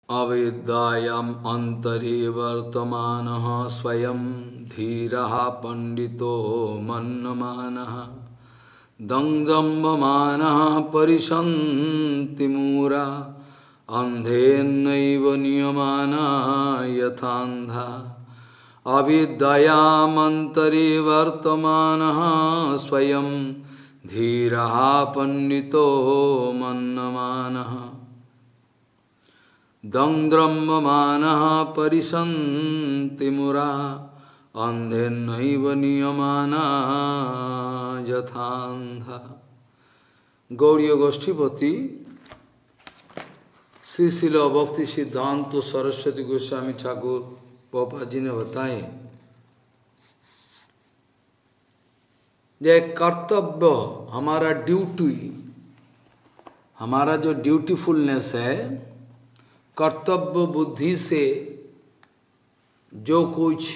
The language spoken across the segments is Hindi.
अविद्यायाम् अन्तरे वर्तमानः स्वयं धीरः पंडितो मन्यमानः दंगम्बमानः परिसन्ति मूढा अन्धेनैव नियमाना यथान्धा अविद्यायामन्तरे वर्तमानः स्वयं धीरः पंडितो मन्यमानः दंद्रम्यमानः परिसन्ति मूढा अन्धेनैव नियमाना यथान्धा। गौड़ीय गोष्ठीपति श्री शिल भक्ति सिद्धांत सरस्वती गोस्वामी ठाकुर प्रभुपाद जी ने बताए ये कर्तव्य हमारा ड्यूटी, हमारा जो ड्यूटीफुलनेस है, कर्तव्य बुद्धि से जो कुछ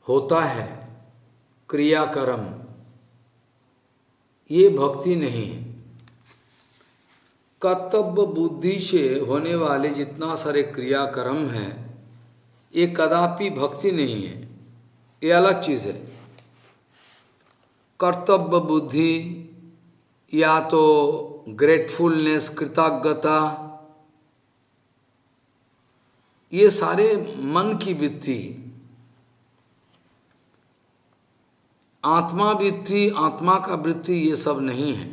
होता है क्रियाकर्म, ये भक्ति नहीं है। कर्तव्य बुद्धि से होने वाले जितना सारे क्रियाकर्म हैं, ये कदापि भक्ति नहीं है, ये अलग चीज है। कर्तव्य बुद्धि या तो ग्रेटफुलनेस, कृतज्ञता, ये सारे मन की वृत्ति, आत्मा वृत्ति, आत्मा का वृत्ति ये सब नहीं है।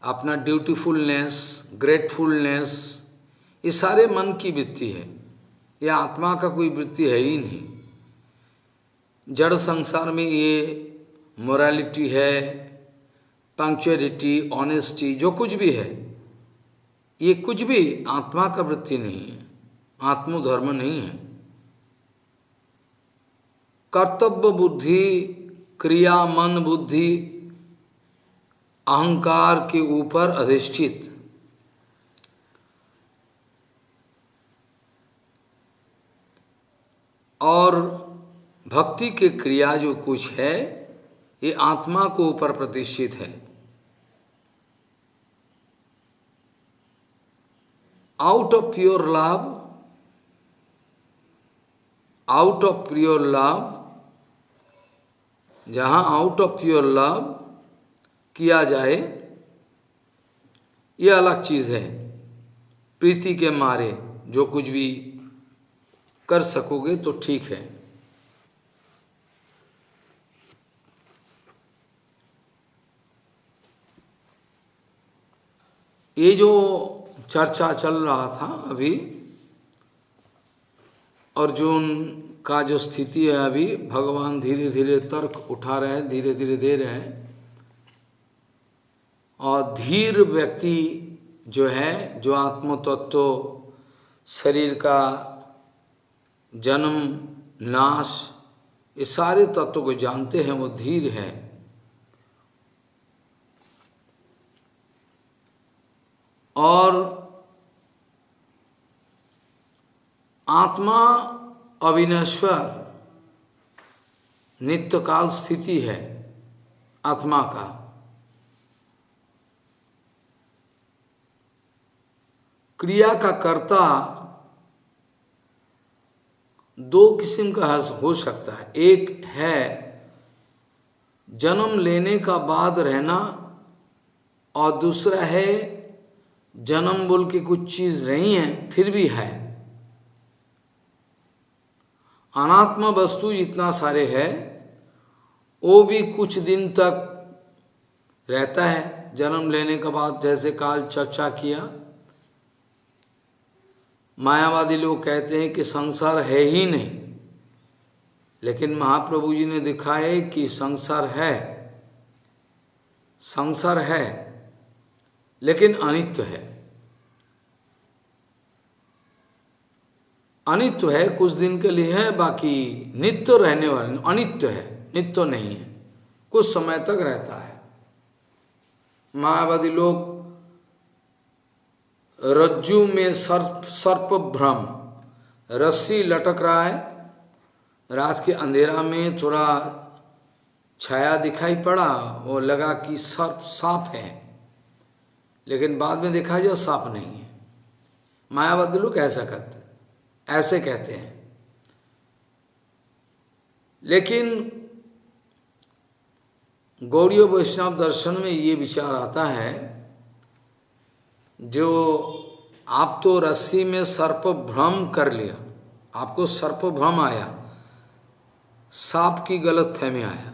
अपना ड्यूटीफुलनेस, ग्रेटफुलनेस, ये सारे मन की वृत्ति है, ये आत्मा का कोई वृत्ति है ही नहीं। जड़ संसार में ये मोरालिटी है, पंक्चुअलिटी, ऑनेस्टी, जो कुछ भी है, ये कुछ भी आत्मा का वृत्ति नहीं है, आत्मधर्म नहीं है। कर्तव्य बुद्धि, क्रिया, मन, बुद्धि, अहंकार के ऊपर अधिष्ठित, और भक्ति के क्रिया जो कुछ है, ये आत्मा को ऊपर प्रतिष्ठित है। Out of pure love, out of pure love, जहाँ आउट ऑफ प्योर लव किया जाए, ये अलग चीज है। प्रीति के मारे जो कुछ भी कर सकोगे तो ठीक है। ये जो चर्चा चल रहा था अभी, अर्जुन का जो स्थिति है अभी, भगवान धीरे धीरे तर्क उठा रहे हैं, धीरे धीरे दे रहे हैं। और धीर व्यक्ति जो है, जो आत्म तत्व, शरीर का जन्म नाश, ये सारे तत्वों को जानते हैं, वो धीर है। और आत्मा अविनश्वर नित्यकाल स्थिति है आत्मा का। क्रिया का कर्ता दो किस्म का हो सकता है। एक है जन्म लेने का बाद रहना, और दूसरा है जन्म बोल के कुछ चीज नहीं है फिर भी है। अनात्मा वस्तु जितना सारे है, वो भी कुछ दिन तक रहता है जन्म लेने के बाद। जैसे काल चर्चा किया, मायावादी लोग कहते हैं कि संसार है ही नहीं, लेकिन महाप्रभु जी ने दिखाया कि संसार है, संसार है लेकिन अनित्य है। अनित्य है, कुछ दिन के लिए है, बाकी नित्य रहने वाले अनित्य है, नित्य नहीं है, कुछ समय तक रहता है। मायावादी लोग रज्जू में सर्प भ्रम, रस्सी लटक रहा है, रात के अंधेरा में थोड़ा छाया दिखाई पड़ा, वो लगा कि सर्प सांप है, लेकिन बाद में देखा जाए सांप नहीं है। मायावादी लोग ऐसा करते, ऐसे कहते हैं। लेकिन गौड़ीय वैष्णव दर्शन में ये विचार आता है, जो आप तो रस्सी में सर्प भ्रम कर लिया, आपको सर्प भ्रम आया, सांप की गलत फहमी आया,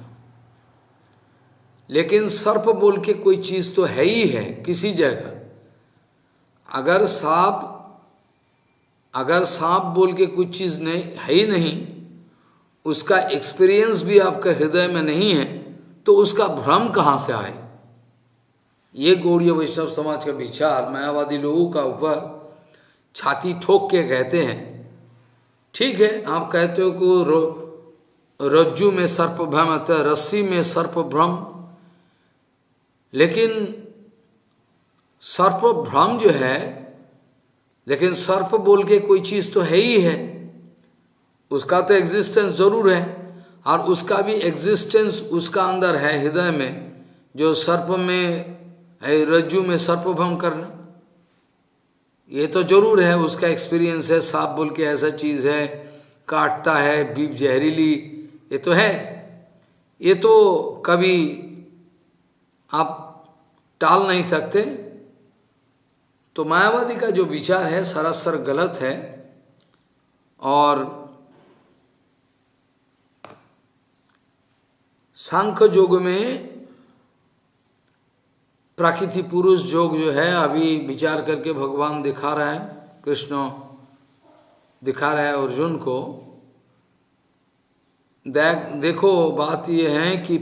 लेकिन सर्प बोल के कोई चीज तो है ही है किसी जगह। अगर सांप बोल के कुछ चीज नहीं है ही नहीं, उसका एक्सपीरियंस भी आपका हृदय में नहीं है, तो उसका भ्रम कहाँ से आए? ये गौड़ीय वैष्णव समाज का विचार मायावादी लोगों का ऊपर छाती ठोक के कहते हैं। ठीक है, आप कहते हो कि रज्जू में सर्प भ्रम आता है, रस्सी में सर्प भ्रम, लेकिन सर्प भ्रम जो है, लेकिन सर्प बोल के कोई चीज तो है ही है, उसका तो एग्जिस्टेंस जरूर है, और उसका भी एग्जिस्टेंस उसका अंदर है हृदय में, जो सर्प में है, रज्जू में सर्प भ्रम करना, ये तो जरूर है, उसका एक्सपीरियंस है। सांप बोल के ऐसा चीज है, काटता है, बीप जहरीली, ये तो है, ये तो कभी आप टाल नहीं सकते। तो मायावादी का जो विचार है सरासर गलत है। और सांख्य योग में प्राकृति पुरुष योग जो है, अभी विचार करके भगवान दिखा रहा है, कृष्ण दिखा रहा है अर्जुन को। देखो बात ये है कि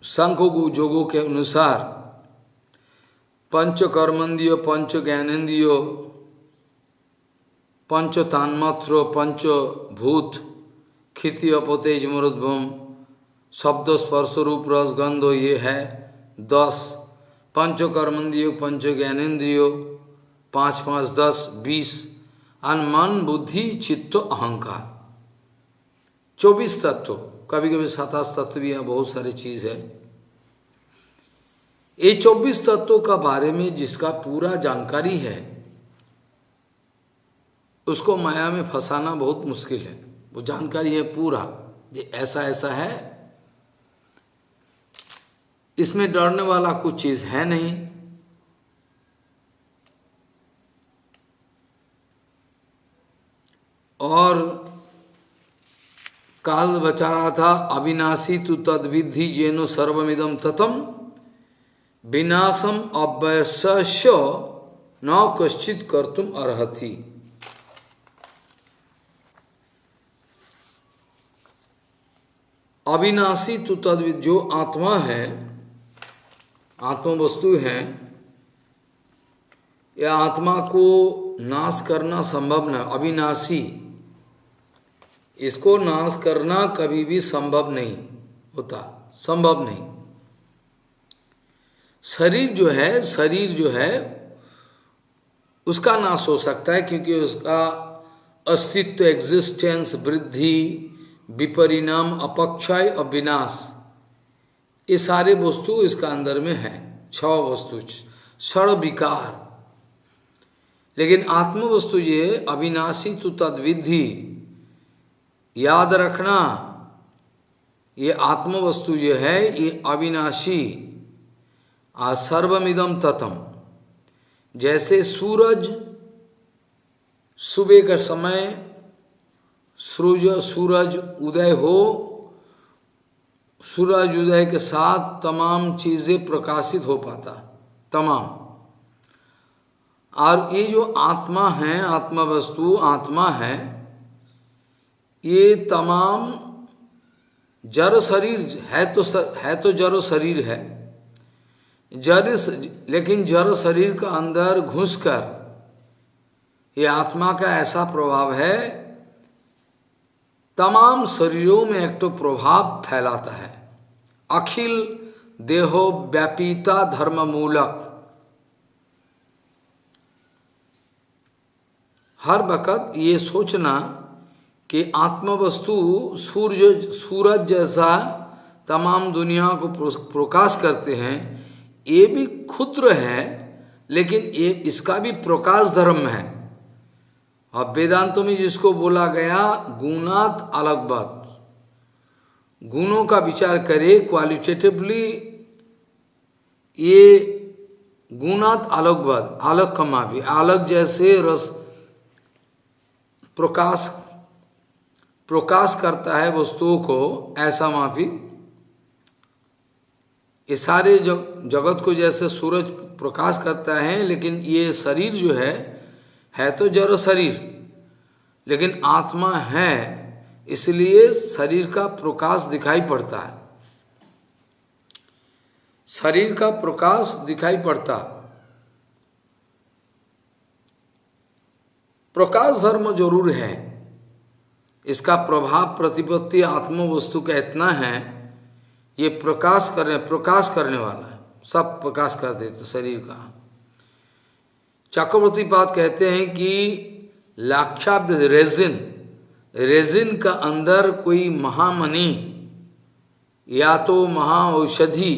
सांख्य योगों के अनुसार पंच कर्मेंद्रियो, पंच ज्ञानेन्द्रियो, पंच तान्मात्रो, पंच भूत, क्षिति अपोतेज मरुद्भम, शब्द स्पर्श रूप रस गंधो, ये है 10। पंच कर्मेंद्रियो, पंच ज्ञानेन्द्रियो, 5 5 10 20, और मन बुद्धि चित्त अहंकार, 24 तत्व, कभी कभी 27 तत्व भी है, बहुत सारी चीज है। ये 24 तत्वों का बारे में जिसका पूरा जानकारी है, उसको माया में फंसाना बहुत मुश्किल है। वो जानकारी है पूरा, ये ऐसा ऐसा है, इसमें डरने वाला कुछ चीज है नहीं। और काल बचा रहा था, अविनाशी तु तद्विधि जेनो सर्वमिदम ततम विनाशम अव्यस्य न कश्चित कर्तुम अर्हति। अविनाशी तु तद्विधि, जो आत्मा है, आत्म वस्तु है, यह आत्मा को नाश करना संभव न, अविनाशी, इसको नाश करना कभी भी संभव नहीं होता, संभव नहीं। शरीर जो है उसका नाश हो सकता है, क्योंकि उसका अस्तित्व, एग्जिस्टेंस, वृद्धि, विपरिणाम, अपक्षय और विनाश, ये सारे वस्तु इसका अंदर में है, 6 वस्तु, 6 विकार। लेकिन आत्म वस्तु ये अविनाशी तु तद्विधि, याद रखना, ये आत्म वस्तु जो है ये अविनाशी, सर्वमिदम ततम। जैसे सूरज सुबह का समय सूरज उदय हो, सूरज उदय के साथ तमाम चीजें प्रकाशित हो पाता, तमाम। और ये जो आत्मा है, आत्मा वस्तु आत्मा है, ये तमाम जड़ शरीर है तो जड़ शरीर है, लेकिन जड़ शरीर का अंदर घुसकर ये आत्मा का ऐसा प्रभाव है, तमाम शरीरों में एक तो प्रभाव फैलाता है। अखिल देहो व्यापीता धर्म मूलक, हर वक्त ये सोचना कि आत्मवस्तु सूरज जैसा तमाम दुनिया को प्रकाश करते हैं, ये भी क्षुद्र है, लेकिन ये इसका भी प्रकाश धर्म है। और वेदांतों में जिसको बोला गया गुणात अलग बात, गुणों का विचार करे क्वालिटेटिवली, ये गुणात अलग बात, अलग कमा भी अलग, जैसे रस प्रकाश प्रकाश करता है वस्तुओं को, ऐसा माफी ये सारे जगत को जैसे सूरज प्रकाश करता है, लेकिन ये शरीर जो है तो जड़ शरीर, लेकिन आत्मा है, इसलिए शरीर का प्रकाश दिखाई पड़ता है, शरीर का प्रकाश दिखाई पड़ता। प्रकाश धर्म जरूर है, इसका प्रभाव प्रतिपत्ति आत्म वस्तु का इतना है, ये प्रकाश करने वाला है, सब प्रकाश कर देते शरीर का। चक्रवर्ती पाद कहते हैं कि लाक्षाब्द रेजिन का अंदर कोई महामणि या तो महाऔषधि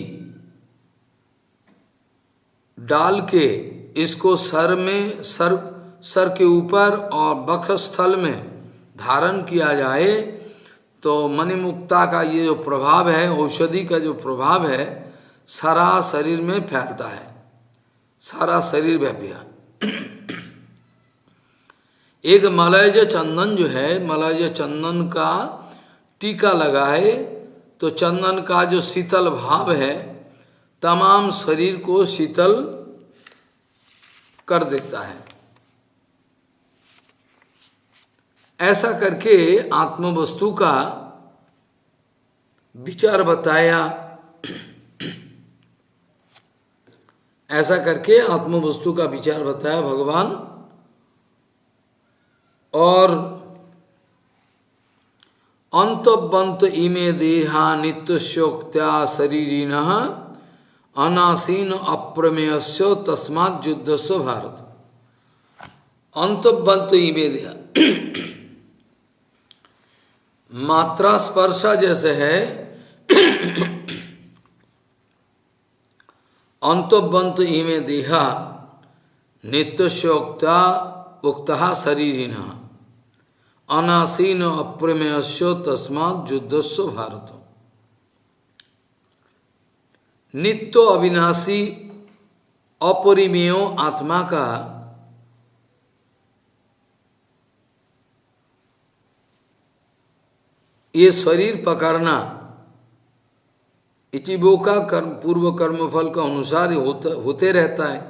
डाल के इसको सर के ऊपर और वक्षस्थल में धारण किया जाए तो मणिमुक्ता का ये जो प्रभाव है, औषधि का जो प्रभाव है, सारा शरीर में फैलता है, सारा शरीर व्यापिया। एक मलयज चंदन जो है, मलयज चंदन का टीका लगाए तो चंदन का जो शीतल भाव है तमाम शरीर को शीतल कर देता है। ऐसा करके आत्मवस्तु का विचार बताया, ऐसा करके आत्मवस्तु का विचार बताया भगवान। और अंतबंत इमे देहा नित्यशोक्त्या शरीरिणः अनासीन अप्रमेयस्य तस्मात् युद्धस्य भारत। अंतबंत इमे देहा मात्रा स्पर्शा जैसे है, अंतबंत इमे देहा नित्यशोक्ता उक्तः शरीरिणः अनासीन अप्रमेयस्य तस्मात् युद्धस्य भारत। नित्य अविनाशी अपरिमेय आत्मा का ये शरीर पकड़ना इचिबो का कर्म पूर्व कर्मफल का अनुसार होते रहता है,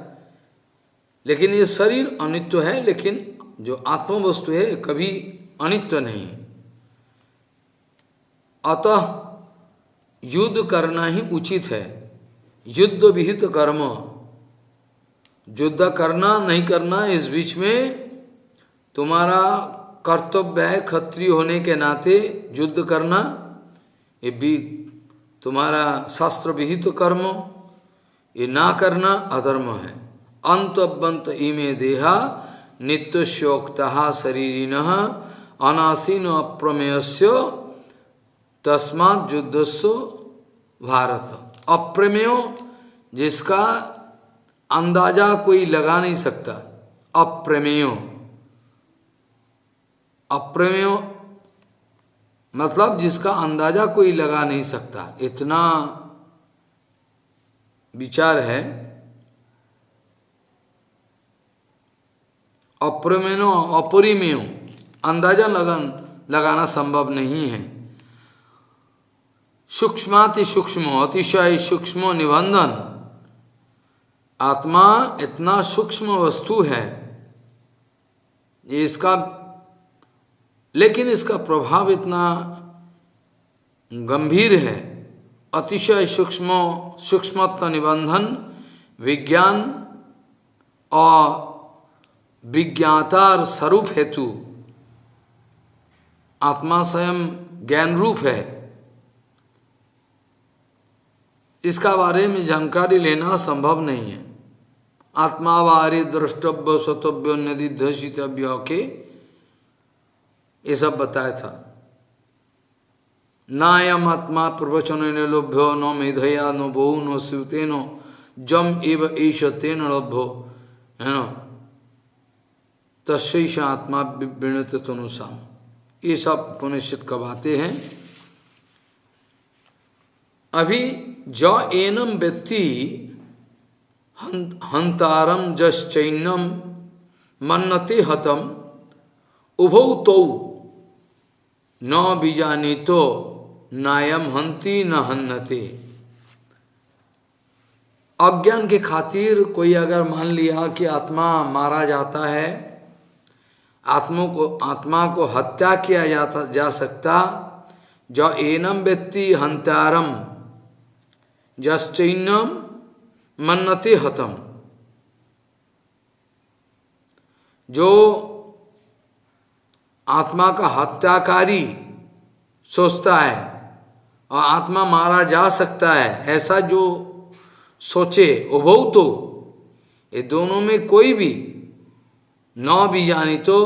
लेकिन ये शरीर अनित्य है, लेकिन जो आत्म वस्तु है कभी अनित्य नहीं। अतः युद्ध करना ही उचित है, युद्ध विहित कर्म, युद्ध करना नहीं करना इस बीच में तुम्हारा कर्तव्य है, क्षत्रिय होने के नाते युद्ध करना, ये भी तुम्हारा शास्त्र विहित कर्म, ये ना करना अधर्म है। अंतबंत इमे देहा नित्यशोक्तः शरीरिणः अनासीन अप्रमेयस्य तस्मात् युद्धस्य भारत। अप्रमेय जिसका अंदाजा कोई लगा नहीं सकता, अप्रमेय, अप्रमेय मतलब जिसका अंदाजा कोई लगा नहीं सकता, इतना विचार है। अप्रमेय अपरिमेय अंदाजा लगाना संभव नहीं है। सूक्ष्माति सूक्ष्म, अतिशय सूक्ष्म निबंधन, आत्मा इतना सूक्ष्म वस्तु है, ये इसका, लेकिन इसका प्रभाव इतना गंभीर है। अतिशय सूक्ष्मत्व निबंधन विज्ञान और विज्ञातार स्वरूप हेतु आत्मा स्वयं ज्ञान रूप है, इसका बारे में जानकारी लेना संभव नहीं है। आत्मा बारे द्रष्टव्य स्वतव्य निधिध्वसितव्य के ये सब बताया था। नायम आत्मा प्रवचन लोभ्यो न मेधया न बहु न श्रुतेनो जम एव ऐश तेन लभ्यो, है ना, तस्यैष आत्मा विवृणुत तनुषाम। ये सब उपनिषद का बातें हैं। अभी ज एनम व्यक्ति हंतारम जश्चैनम मन्नते हतम उभौ तौ न बीजानीतो नायम हंति न हन्नते। अज्ञान के खातिर कोई अगर मान लिया कि आत्मा मारा जाता है, आत्मा को हत्या किया जा सकता, जो एनम व्यक्ति हंतारम जश्चैनम मन्नते हतम, जो आत्मा का हत्याकारी सोचता है और आत्मा मारा जा सकता है, ऐसा जो सोचे, उभौ तो, ये दोनों में कोई भी न भी जानी तो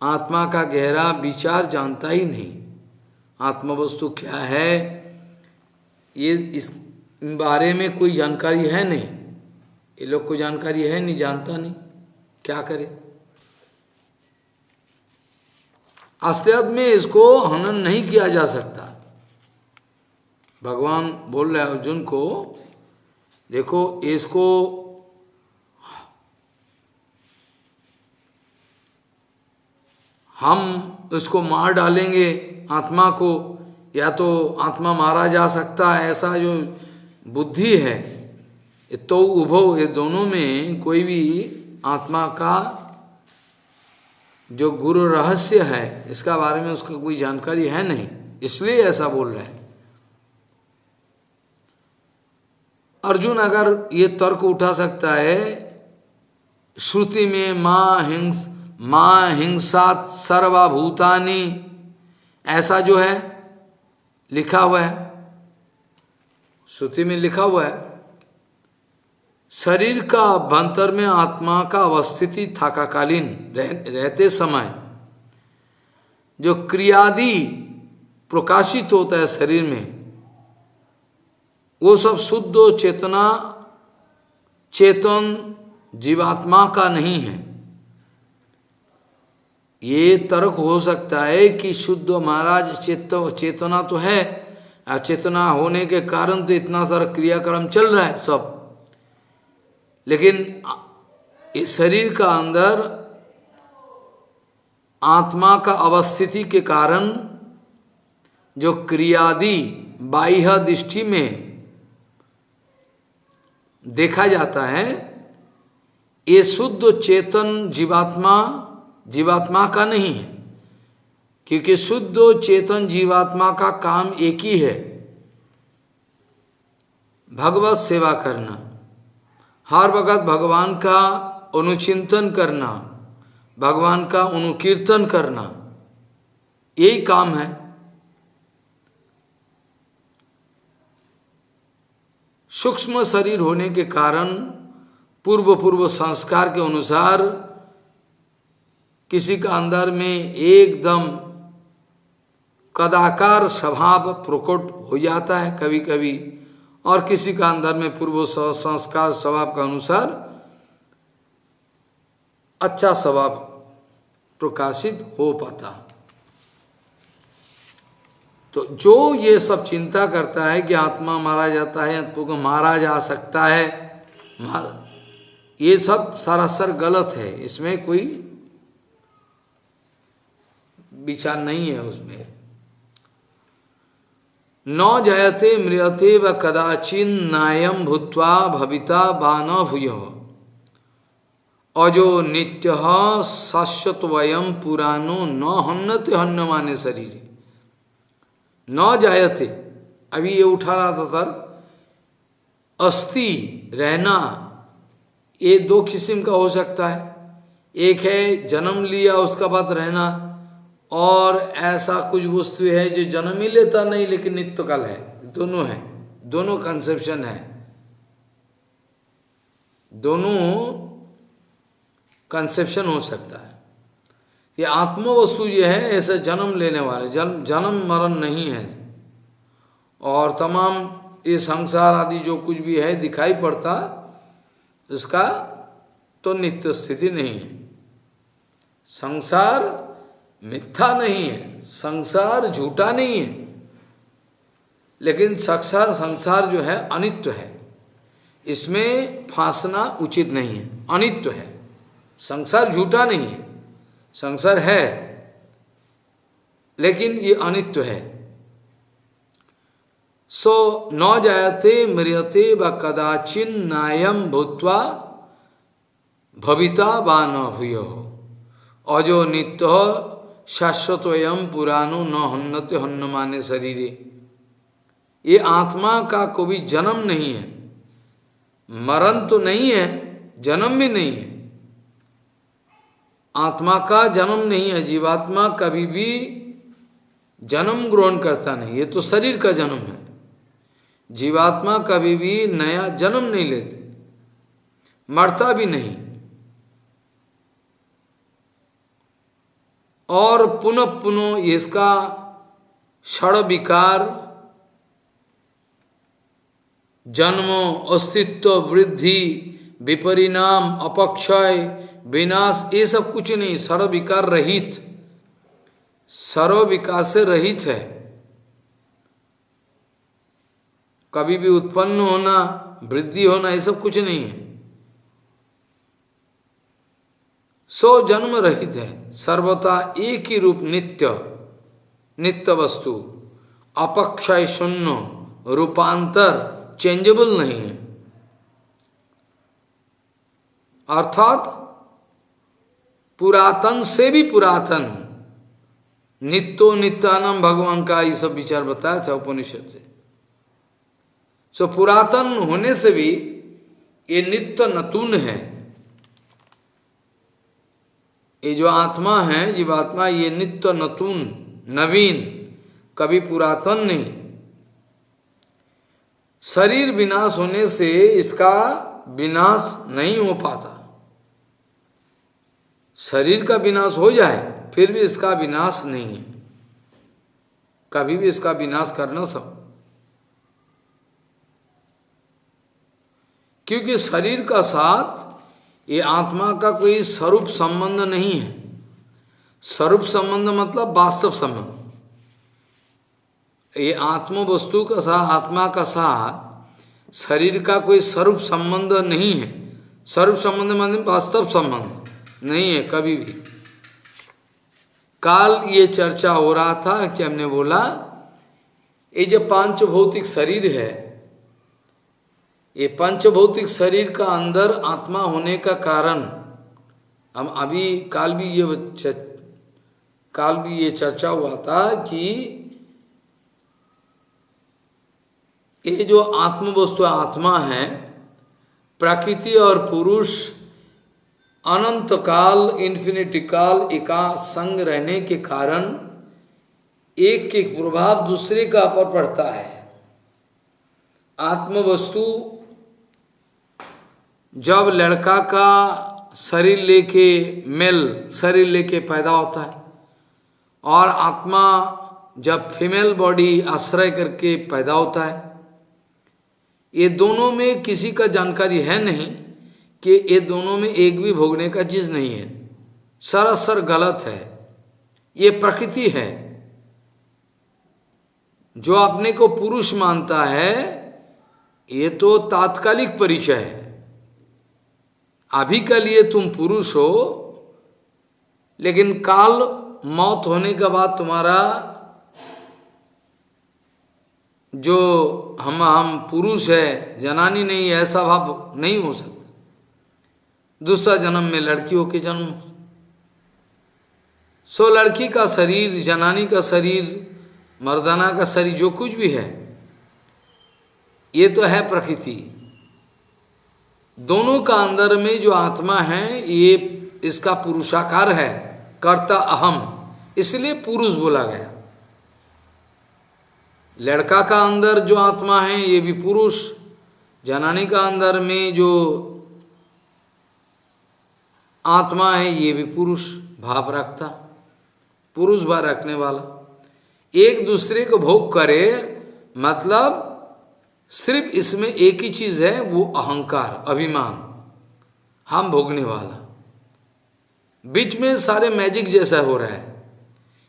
आत्मा का गहरा विचार जानता ही नहीं। आत्मा वस्तु क्या है ये इस बारे में कोई जानकारी है नहीं। ये लोग को जानकारी है नहीं, जानता नहीं, क्या करे। असलियत में इसको हनन नहीं किया जा सकता। भगवान बोल रहे अर्जुन को, देखो इसको हम उसको मार डालेंगे आत्मा को, या तो आत्मा मारा जा सकता है, ऐसा जो बुद्धि है, तो उभो, ये दोनों में कोई भी आत्मा का जो गुरु रहस्य है इसका बारे में उसका कोई जानकारी है नहीं, इसलिए ऐसा बोल रहे हैं। अर्जुन अगर ये तर्क उठा सकता है, श्रुति में मां हिंसात सर्वभूतानि ऐसा जो है लिखा हुआ है, श्रुति में लिखा हुआ है, शरीर का अभ्यंतर में आत्मा का अवस्थिति थाकाकालीन रहते समय जो क्रियादि प्रकाशित होता है शरीर में, वो सब शुद्ध चेतन जीवात्मा का नहीं है। ये तर्क हो सकता है कि शुद्ध महाराज चेतना तो है, चेतना होने के कारण तो इतना सारा क्रियाक्रम चल रहा है सब, लेकिन इस शरीर का अंदर आत्मा का अवस्थिति के कारण जो क्रियादि बाह्य दृष्टि में देखा जाता है, ये शुद्ध चेतन जीवात्मा का नहीं है। क्योंकि शुद्ध चेतन जीवात्मा का काम एक ही है, भगवत सेवा करना, हर वक्त भगवान का अनुचिंतन करना, भगवान का अनुकीर्तन करना, यही काम है। सूक्ष्म शरीर होने के कारण पूर्व संस्कार के अनुसार किसी का अंदर में एकदम कदाकार स्वभाव प्रकट हो जाता है कभी कभी, और किसी का अंदर में पूर्व संस्कार स्वभाव का अनुसार अच्छा स्वभाव प्रकाशित हो पाता। तो जो ये सब चिंता करता है कि आत्मा मारा जाता है, आत्मा को मारा जा सकता है, ये सब सरासर गलत है, इसमें कोई विचार नहीं है उसमें। न जयते म्रियते व कदाचिन नायम भूत्वा भविता वा न भूयः अजो नित्य शाश्वत वयम पुराणो न हन्नते हन्यमाने शरीर। न जायते, अभी ये उठा रहा था सर, अस्थि रहना, ये दो किस्म का हो सकता है। एक है जन्म लिया उसका बाद रहना, और ऐसा कुछ वस्तु है जो जन्म ही लेता नहीं लेकिन नित्यकाल है। दोनों है, दोनों कंसेप्शन है, दोनों कंसेप्शन हो सकता है। ये आत्म वस्तु ये है ऐसे जन्म लेने वाले, जन्म मरण नहीं है, और तमाम ये संसार आदि जो कुछ भी है दिखाई पड़ता, उसका तो नित्य स्थिति नहीं है। संसार मिथ्या नहीं है, संसार झूठा नहीं है, लेकिन संसार जो है अनित्य है, इसमें फांसना उचित नहीं है, अनित्य है। संसार झूठा नहीं है, संसार है, लेकिन ये अनित्य है। सो न जायते म्रियते व कदाचिन नायम भूत्वा भविता वा न भूयो अजो नित्य शाश्वतोयम पुराणो न हन्नते हन्नमाने शरीरे। ये आत्मा का कोई जन्म नहीं है, मरण तो नहीं है, जन्म भी नहीं है। आत्मा का जन्म नहीं है, जीवात्मा कभी भी जन्म ग्रहण करता नहीं, ये तो शरीर का जन्म है। जीवात्मा कभी भी नया जन्म नहीं लेते, मरता भी नहीं, और पुनः पुनः इसका षड विकार, जन्म, अस्तित्व, वृद्धि, विपरिणाम, अपक्षय, विनाश, ये सब कुछ नहीं, षड विकार रहित, सर्व विकार से रहित है। कभी भी उत्पन्न होना, वृद्धि होना, ये सब कुछ नहीं है। सो जन्म रहित है, सर्वथा एक ही रूप, नित्य, नित्य वस्तु, अपक्षय शून्य, रूपांतर, चेंजेबल नहीं है। अर्थात पुरातन से भी पुरातन, नित्यो नित्यानम भगवान का ये सब विचार बताया था उपनिषद से। सो पुरातन होने से भी ये नित्य नतून है। ये जो आत्मा है, जीवात्मा, ये नित्य नतून, नवीन, कभी पुरातन नहीं। शरीर विनाश होने से इसका विनाश नहीं हो पाता। शरीर का विनाश हो जाए फिर भी इसका विनाश नहीं है, कभी भी इसका विनाश करना सब, क्योंकि शरीर का साथ ये आत्मा का कोई स्वरूप संबंध नहीं है। स्वरूप संबंध मतलब वास्तव संबंध। ये आत्म वस्तु का साथ, आत्मा का साथ शरीर का कोई स्वरूप संबंध नहीं है। स्वरूप संबंध मतलब वास्तव संबंध नहीं है कभी भी। काल ये चर्चा हो रहा था कि हमने बोला ये जो पांच भौतिक शरीर है, ये पंचभौतिक शरीर का अंदर आत्मा होने का कारण, हम अभी काल भी ये चर्चा हुआ था कि ये जो आत्म वस्तु आत्मा है, प्रकृति और पुरुष अनंत काल, इन्फिनिटी काल एका संग रहने के कारण एक के प्रभाव दूसरे का पर पड़ता है। आत्म वस्तु जब लड़का का शरीर लेके, मेल शरीर लेके पैदा होता है, और आत्मा जब फीमेल बॉडी आश्रय करके पैदा होता है, ये दोनों में किसी का जानकारी है नहीं कि ये दोनों में एक भी भोगने का चीज नहीं है, सरासर गलत है। ये प्रकृति है। जो अपने को पुरुष मानता है, ये तो तात्कालिक परिचय है। अभी के लिए तुम पुरुष हो, लेकिन काल मौत होने के बाद तुम्हारा जो हम पुरुष है, जनानी नहीं है, ऐसा भाव नहीं हो सकता। दूसरा जन्म में लड़कियों के जन्म। सो लड़की का शरीर, जनानी का शरीर, मर्दाना का शरीर, जो कुछ भी है, ये तो है प्रकृति। दोनों का अंदर में जो आत्मा है, ये इसका पुरुषाकार है, कर्ता अहम, इसलिए पुरुष बोला गया। लड़का का अंदर जो आत्मा है, ये भी पुरुष। जनानी का अंदर में जो आत्मा है, ये भी पुरुष भाव रखता, पुरुष भाव रखने वाला। एक दूसरे को भोग करे, मतलब सिर्फ इसमें एक ही चीज है, वो अहंकार, अभिमान, हम भोगने वाला। बीच में सारे मैजिक जैसा हो रहा है।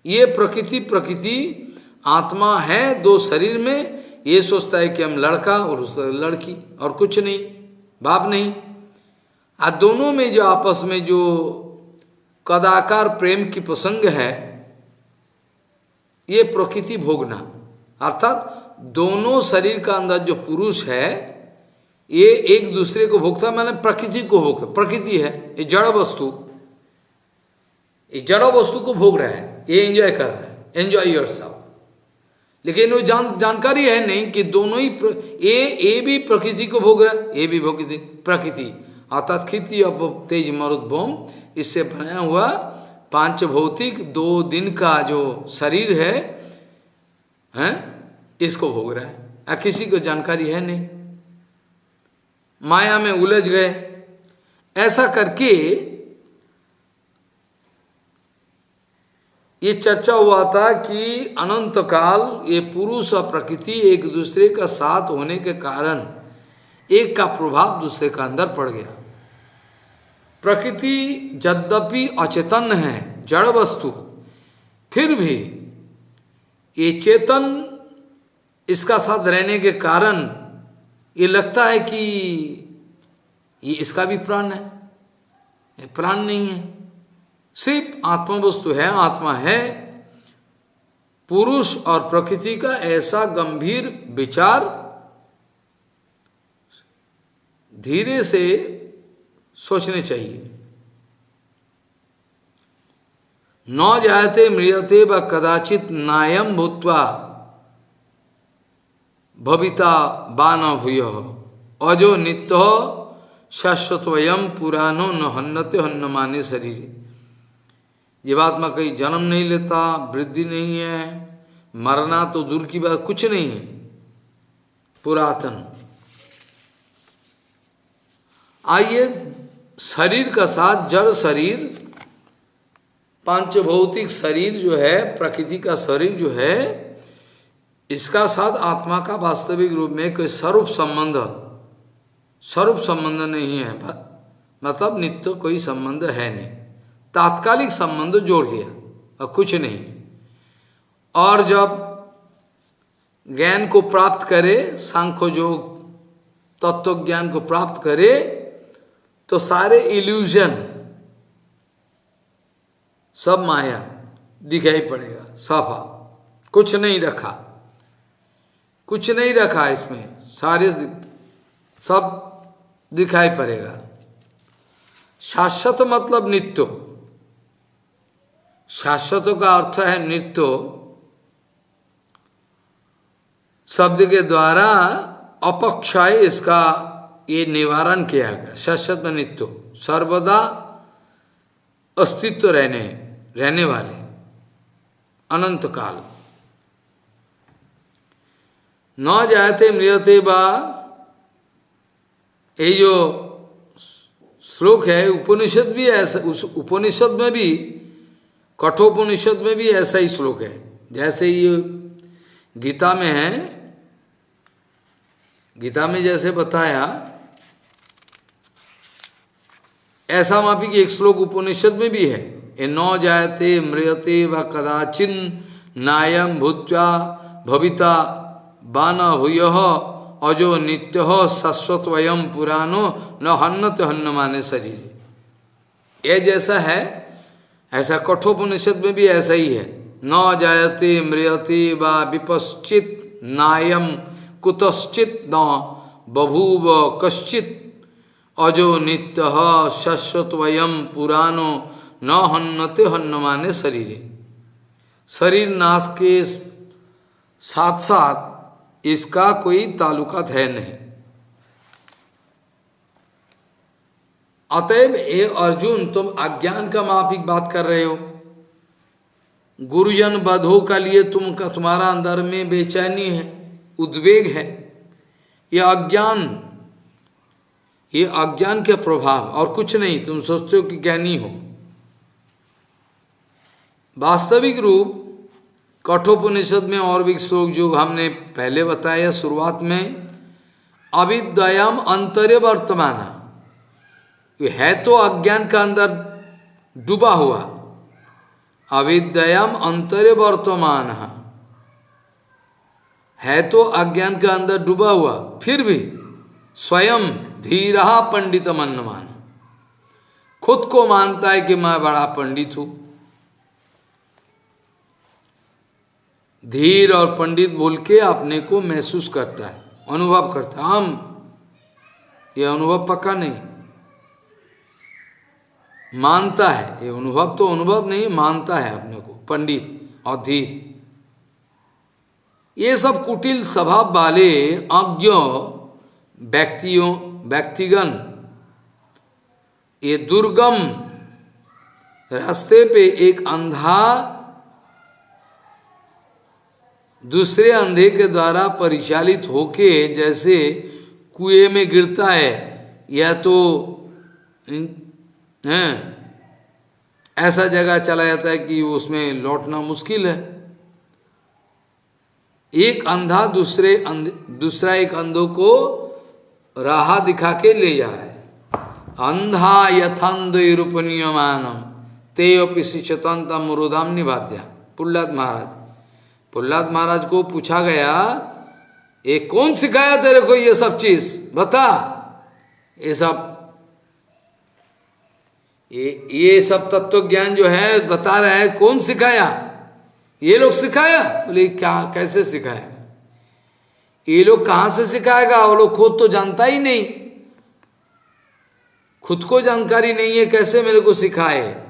ये प्रकृति आत्मा है दो शरीर में, ये सोचता है कि हम लड़का और उस लड़की, और कुछ नहीं, भाव नहीं। आ दोनों में जो आपस में जो कदाकार प्रेम की प्रसंग है, ये प्रकृति भोगना, अर्थात दोनों शरीर का अंदर जो पुरुष है, ये एक दूसरे को भोगता, मैंने प्रकृति को भोगता। प्रकृति है, ये जड़ वस्तु, ये जड़ वस्तु को भोग रहा है, ये एंजॉय कर रहा है, एंजॉय योरसेल्फ। लेकिन वो जानकारी है नहीं कि दोनों ही ये भी प्रकृति को भोग रहा है, ये भी प्रकृति, अर्थात कृति और तेज मरुद्भौम, इससे बनाया हुआ पांच भौतिक 2 दिन का जो शरीर है, इसको भोग रहा है। किसी को जानकारी है नहीं, माया में उलझ गए। ऐसा करके ये चर्चा हुआ था कि अनंत काल ये पुरुष और प्रकृति एक दूसरे का साथ होने के कारण एक का प्रभाव दूसरे का अंदर पड़ गया। प्रकृति यद्यपि अचेतन है, जड़ वस्तु, फिर भी ये चेतन इसका साथ रहने के कारण ये लगता है कि ये इसका भी प्राण है, ये प्राण नहीं है, सिर्फ आत्मा वस्तु है, आत्मा है। पुरुष और प्रकृति का ऐसा गंभीर विचार धीरे से सोचने चाहिए। न जायते म्रियते व कदाचित नायम भूत्वा भविता बान भूय अजो नित्य शाश्वतवयम पुरानो न हन्नते हन्नमाने शरीर। जीवात्मा कहीं जन्म नहीं लेता, वृद्धि नहीं है, मरना तो दूर की बात, कुछ नहीं है, पुरातन। आइए शरीर का साथ, जड़ शरीर, पांच भौतिक शरीर जो है, प्रकृति का शरीर जो है, इसका साथ आत्मा का वास्तविक रूप में कोई स्वरूप संबंध नहीं है, मतलब नित्य कोई संबंध है नहीं, तात्कालिक संबंध जोड़ दिया और कुछ नहीं। और जब ज्ञान को प्राप्त करे, सांख्य योग तत्व ज्ञान को प्राप्त करे, तो सारे इल्यूजन, सब माया दिखाई पड़ेगा, साफा, कुछ नहीं रखा, कुछ नहीं रखा इसमें, सारे सब दिखाई पड़ेगा। शाश्वत मतलब नित्य, शाश्वत का अर्थ है नित्य, शब्द के द्वारा अपक्षय इसका ये निवारण किया गया। शाश्वत नित्य, सर्वदा अस्तित्व रहने वाले, अनंत काल। न जायते म्रियते बा, ये जो श्लोक है उपनिषद भी ऐसा, उस उपनिषद में भी, कठोपनिषद में भी ऐसा ही श्लोक है, जैसे ये गीता में है। गीता में जैसे बताया, ऐसा मापी कि एक श्लोक उपनिषद में भी है, ये न जायते म्रियते व कदाचिन नायम भूत्वा भविता बाना भूय अजो नित्य शाश्वतवयम पुरानो न हन्नत हन्नमाने शरीर। ये जैसा है, ऐसा कठोपनिषद में भी ऐसा ही है। न जायते म्रियते व विपश्चित नायम कुतश्चित न बभूव कश्चित अजो नित्य शाश्वतवयम पुरानो न हन्नते हन्नमाने शरीर। शरीर नाश के साथ साथ इसका कोई ताल्लुकात है नहीं। अतएव ए अर्जुन, तुम अज्ञान का माफिक बात कर रहे हो। गुरुजन बधों का लिए तुम्हारा अंदर में बेचैनी है, उद्वेग है। ये अज्ञान के प्रभाव और कुछ नहीं। तुम सोचते हो कि ज्ञानी हो। वास्तविक रूप कठोपनिषद में और भी श्लोक जो हमने पहले बताया शुरुआत में, अविद्यम अंतरे वर्तमान, है तो अज्ञान का अंदर डूबा हुआ, अविद्यम अंतरे वर्तमान है तो अज्ञान के अंदर डूबा हुआ, फिर भी स्वयं धीरा पंडित मन्यमान, खुद को मानता है कि मैं बड़ा पंडित हूं। धीर और पंडित बोल के अपने को महसूस करता है, अनुभव करता है। हम ये अनुभव पक्का नहीं, मानता है, ये अनुभव तो अनुभव नहीं, मानता है अपने को पंडित और धीर। ये सब कुटिल स्वभाव वाले अज्ञ व्यक्तिगण ये दुर्गम रास्ते पे एक अंधा दूसरे अंधे के द्वारा परिचालित होके जैसे कुएं में गिरता है, या तो ऐसा जगह चला जाता है कि उसमें लौटना मुश्किल है। एक अंधा दूसरा एक अंधों को राह दिखा के ले जा रहे हैं। अंधा यथंद रूपनीयमानम ते शिचतंत मुरुदाम निवाद्या। प्रहलाद महाराज को पूछा गया, ये कौन सिखाया तेरे को ये सब चीज बता, ये सब तत्व ज्ञान जो है बता रहा है, कौन सिखाया? ये लोग सिखाया? बोले क्या, कैसे सिखाया? ये लोग कहां से सिखाएगा? वो लोग खुद तो जानता ही नहीं, खुद को जानकारी नहीं है, कैसे मेरे को सिखाए?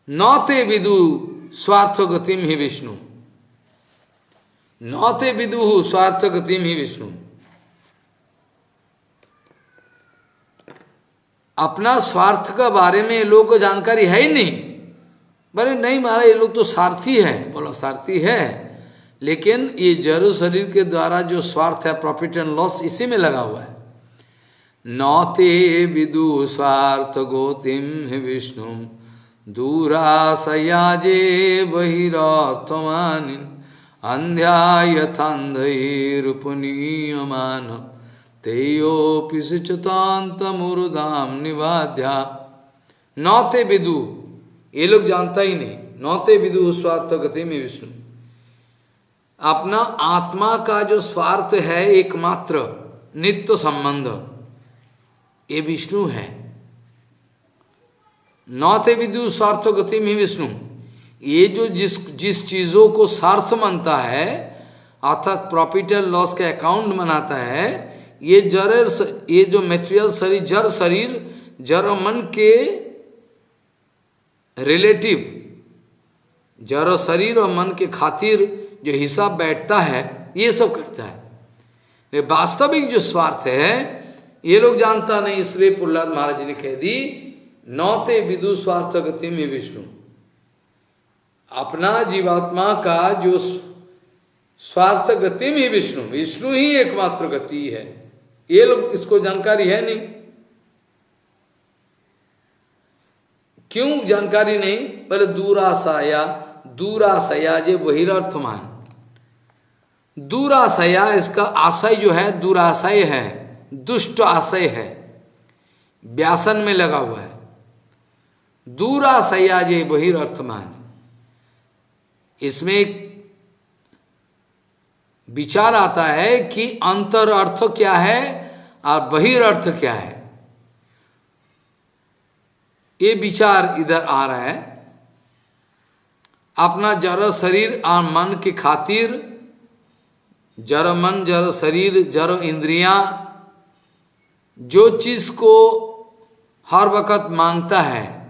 नौते विदु स्वार्थ गतिम ही विष्णु, नौते विदु स्वार्थ गतिम ही विष्णु। अपना स्वार्थ का बारे में लोगों को जानकारी है ही नहीं। बोले नहीं महाराज, ये लोग तो स्वार्थी है। बोला स्वार्थी है, लेकिन ये जड़ शरीर के द्वारा जो स्वार्थ है, प्रॉफिट एंड लॉस, इसी में लगा हुआ है। नौते विदु स्वार्थ गोतिम ही विष्णु दूरासयाजे बहिरार्थमान अंध्यायथांधैरुपनीयमान तेयोपि सिचतांत मुरुदाम निवाद्या। नौते विदु, ये लोग जानता ही नहीं। नौते विदु स्वार्थ गति में विष्णु, अपना आत्मा का जो स्वार्थ है एकमात्र नित्य संबंध, ये विष्णु है। नौते विदु स्वार्थ गति में विष्णु, ये जो जिस चीजों को स्वार्थ मानता है, अर्थात प्रॉफिट एंड लॉस का अकाउंट बनाता है, ये जो मेटेरियल शरीर, जड़ शरीर, जड़ मन के रिलेटिव, जड़ शरीर और मन के खातिर जो हिसाब बैठता है, ये सब करता है। वास्तविक जो स्वार्थ है ये लोग जानता नहीं, इसलिए प्रहलाद महाराज ने कह दी नौते विदु स्वार्थ गति में विष्णु। अपना जीवात्मा का जो स्वार्थ गति में विष्णु, विष्णु ही एकमात्र गति है। ये लोग इसको जानकारी है नहीं। क्यों जानकारी नहीं? बोले दूराशया जे बहिरर्थमान। दूराशया, इसका आशय जो है दुराशय है, दुष्ट आशय है, व्यासन में लगा हुआ है। दूराशया जे बहिरर्थमान, इसमें विचार आता है कि अंतर अर्थ क्या है और बहिर्थ क्या है। ये विचार इधर आ रहा है। अपना जड़ शरीर और मन के खातिर, जड़ मन, जड़ शरीर, जड़ इंद्रियां, जो चीज को हर वक्त मांगता है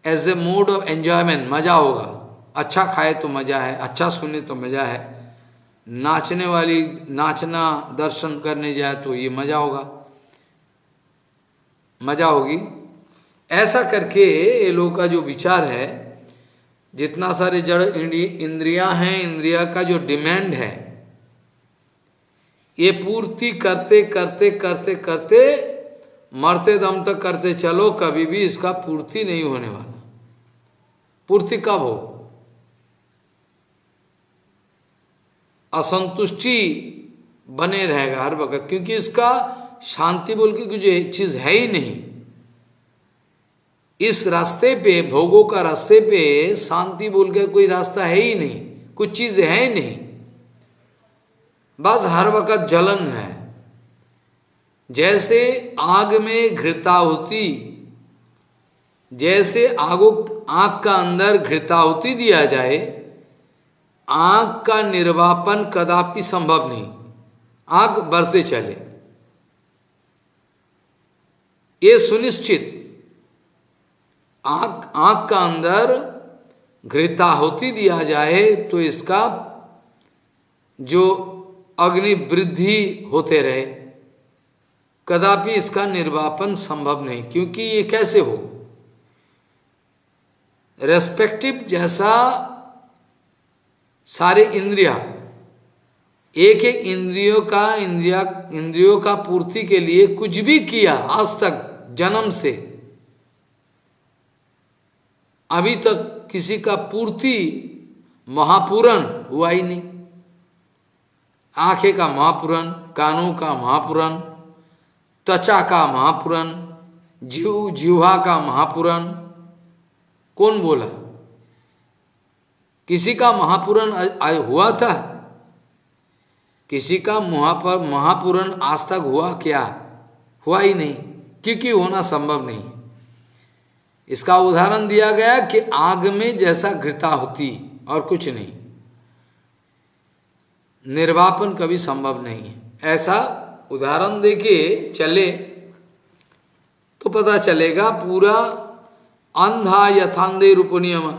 as a mode of enjoyment, मजा होगा, अच्छा खाए तो मजा है, अच्छा सुने तो मजा है, नाचना दर्शन करने जाए तो ये मजा होगा, मजा होगी। ऐसा करके ये लोग का जो विचार है, जितना सारे जड़ इंद्रियां हैं, इंद्रिया का जो डिमांड है, ये पूर्ति करते करते करते करते मरते दम तक करते चलो, कभी भी इसका पूर्ति नहीं होने वाला। पूर्ति कब हो? असंतुष्टि बने रहेगा हर वक्त, क्योंकि इसका शांति बोल के कुछ चीज है ही नहीं। इस रास्ते पे, भोगों का रास्ते पे शांति बोल के कोई रास्ता है ही नहीं, कुछ चीज है ही नहीं, बस हर वक्त जलन है। जैसे आग में घृताहुति, जैसे आग का अंदर घृताहुति दिया जाए, आग का निर्वापन कदापि संभव नहीं, आग बढ़ते चले, ये सुनिश्चित। आग का अंदर घृताहुति दिया जाए तो इसका जो अग्नि वृद्धि होते रहे, कदापि इसका निर्वापन संभव नहीं, क्योंकि ये कैसे हो, रेस्पेक्टिव जैसा सारे इंद्रिया, एक एक इंद्रियों का पूर्ति के लिए कुछ भी किया आज तक जन्म से, अभी तक किसी का पूर्ति महापूरण हुआ ही नहीं। आंखें का महापूरण, कानों का महापूरण, त्वचा का महापूरण, जीवा का महापूरण, कौन बोला? किसी का महापूरण हुआ था? किसी का महापूरण आज तक हुआ क्या? हुआ ही नहीं, क्योंकि होना संभव नहीं। इसका उदाहरण दिया गया कि आग में जैसा घृताहुति और कुछ नहीं, निर्वापन कभी संभव नहीं है। ऐसा उदाहरण देके चले तो पता चलेगा पूरा अंधा यथांधे रूपनियम,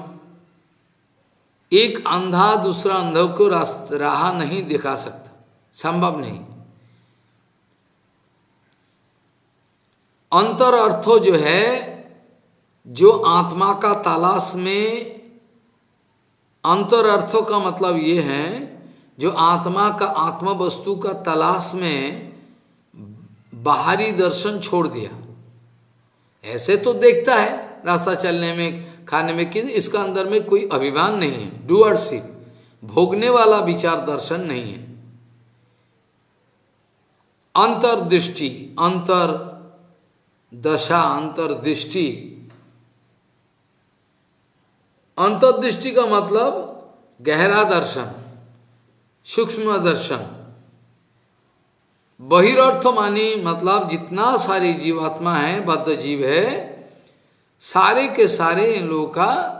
एक अंधा दूसरा अंधा को राह नहीं दिखा सकता, संभव नहीं। अंतर अर्थो जो है, जो आत्मा का तलाश में, अंतर अर्थों का मतलब ये है जो आत्मा का, आत्मा वस्तु का तलाश में बाहरी दर्शन छोड़ दिया। ऐसे तो देखता है रास्ता चलने में, खाने में, कि इसका अंदर में कोई अभिमान नहीं है, डूअरशिप, भोगने वाला विचार दर्शन नहीं है। अंतर्दृष्टि, अंतर दशा, अंतर्दृष्टि, अंतर्दृष्टि का मतलब गहरा दर्शन, सूक्ष्म दर्शन। बहिर्थ मानी मतलब जितना सारी जीवात्मा है, बद्ध जीव है, सारे के सारे इन लोगों का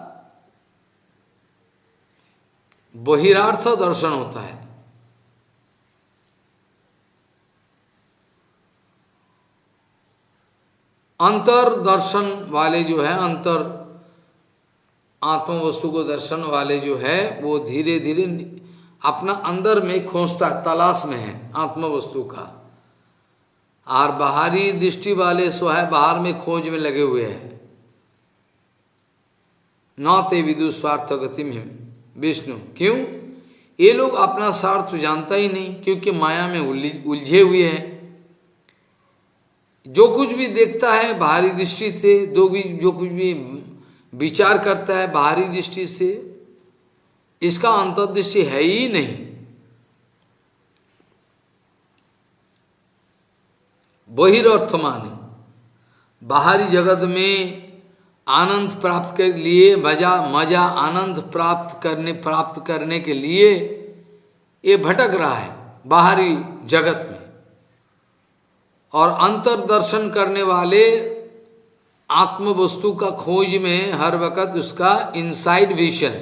बहिरार्थ दर्शन होता है। अंतर दर्शन वाले जो है, अंतर आत्म वस्तु को दर्शन वाले जो है, वो धीरे धीरे अपना अंदर में खोजता, तलाश में है आत्म वस्तु का। और बाहरी दृष्टि वाले सो है बाहर में खोज में लगे हुए हैं। न ते विदु स्वार्थ गतिम विष्णु, क्यों? ये लोग अपना स्वार्थ जानता ही नहीं, क्योंकि माया में उलझे हुए हैं। जो कुछ भी देखता है बाहरी दृष्टि से, जो कुछ भी विचार करता है बाहरी दृष्टि से, इसका अंतर्दृष्टि है ही नहीं। बहिर्थ माने बाहरी जगत में आनंद प्राप्त के लिए, मजा आनंद प्राप्त करने के लिए ये भटक रहा है बाहरी जगत में। और अंतर्दर्शन करने वाले आत्म वस्तु का खोज में हर वक्त उसका इनसाइड विजन,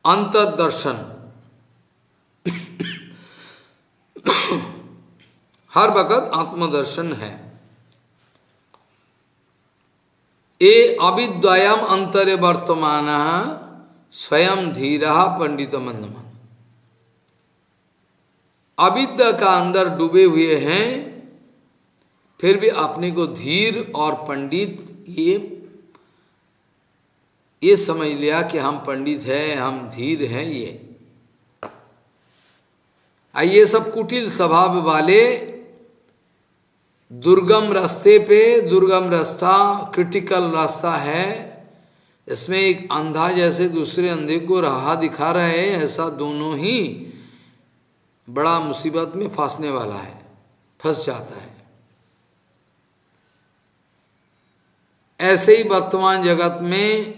अंतर्दर्शन हर वक्त आत्मदर्शन है। ए अविद्वयम अंतरे वर्तमान स्वयं धीरा पंडित मंदमन। अविद्या का अंदर डूबे हुए हैं, फिर भी अपने को धीर और पंडित ये समझ लिया कि हम पंडित हैं, हम धीर हैं। ये सब कुटिल स्वभाव वाले दुर्गम रास्ते पे, दुर्गम रास्ता, क्रिटिकल रास्ता है। इसमें एक अंधा जैसे दूसरे अंधे को राह दिखा रहे हैं, ऐसा दोनों ही बड़ा मुसीबत में फंसने वाला है, फंस जाता है। ऐसे ही वर्तमान जगत में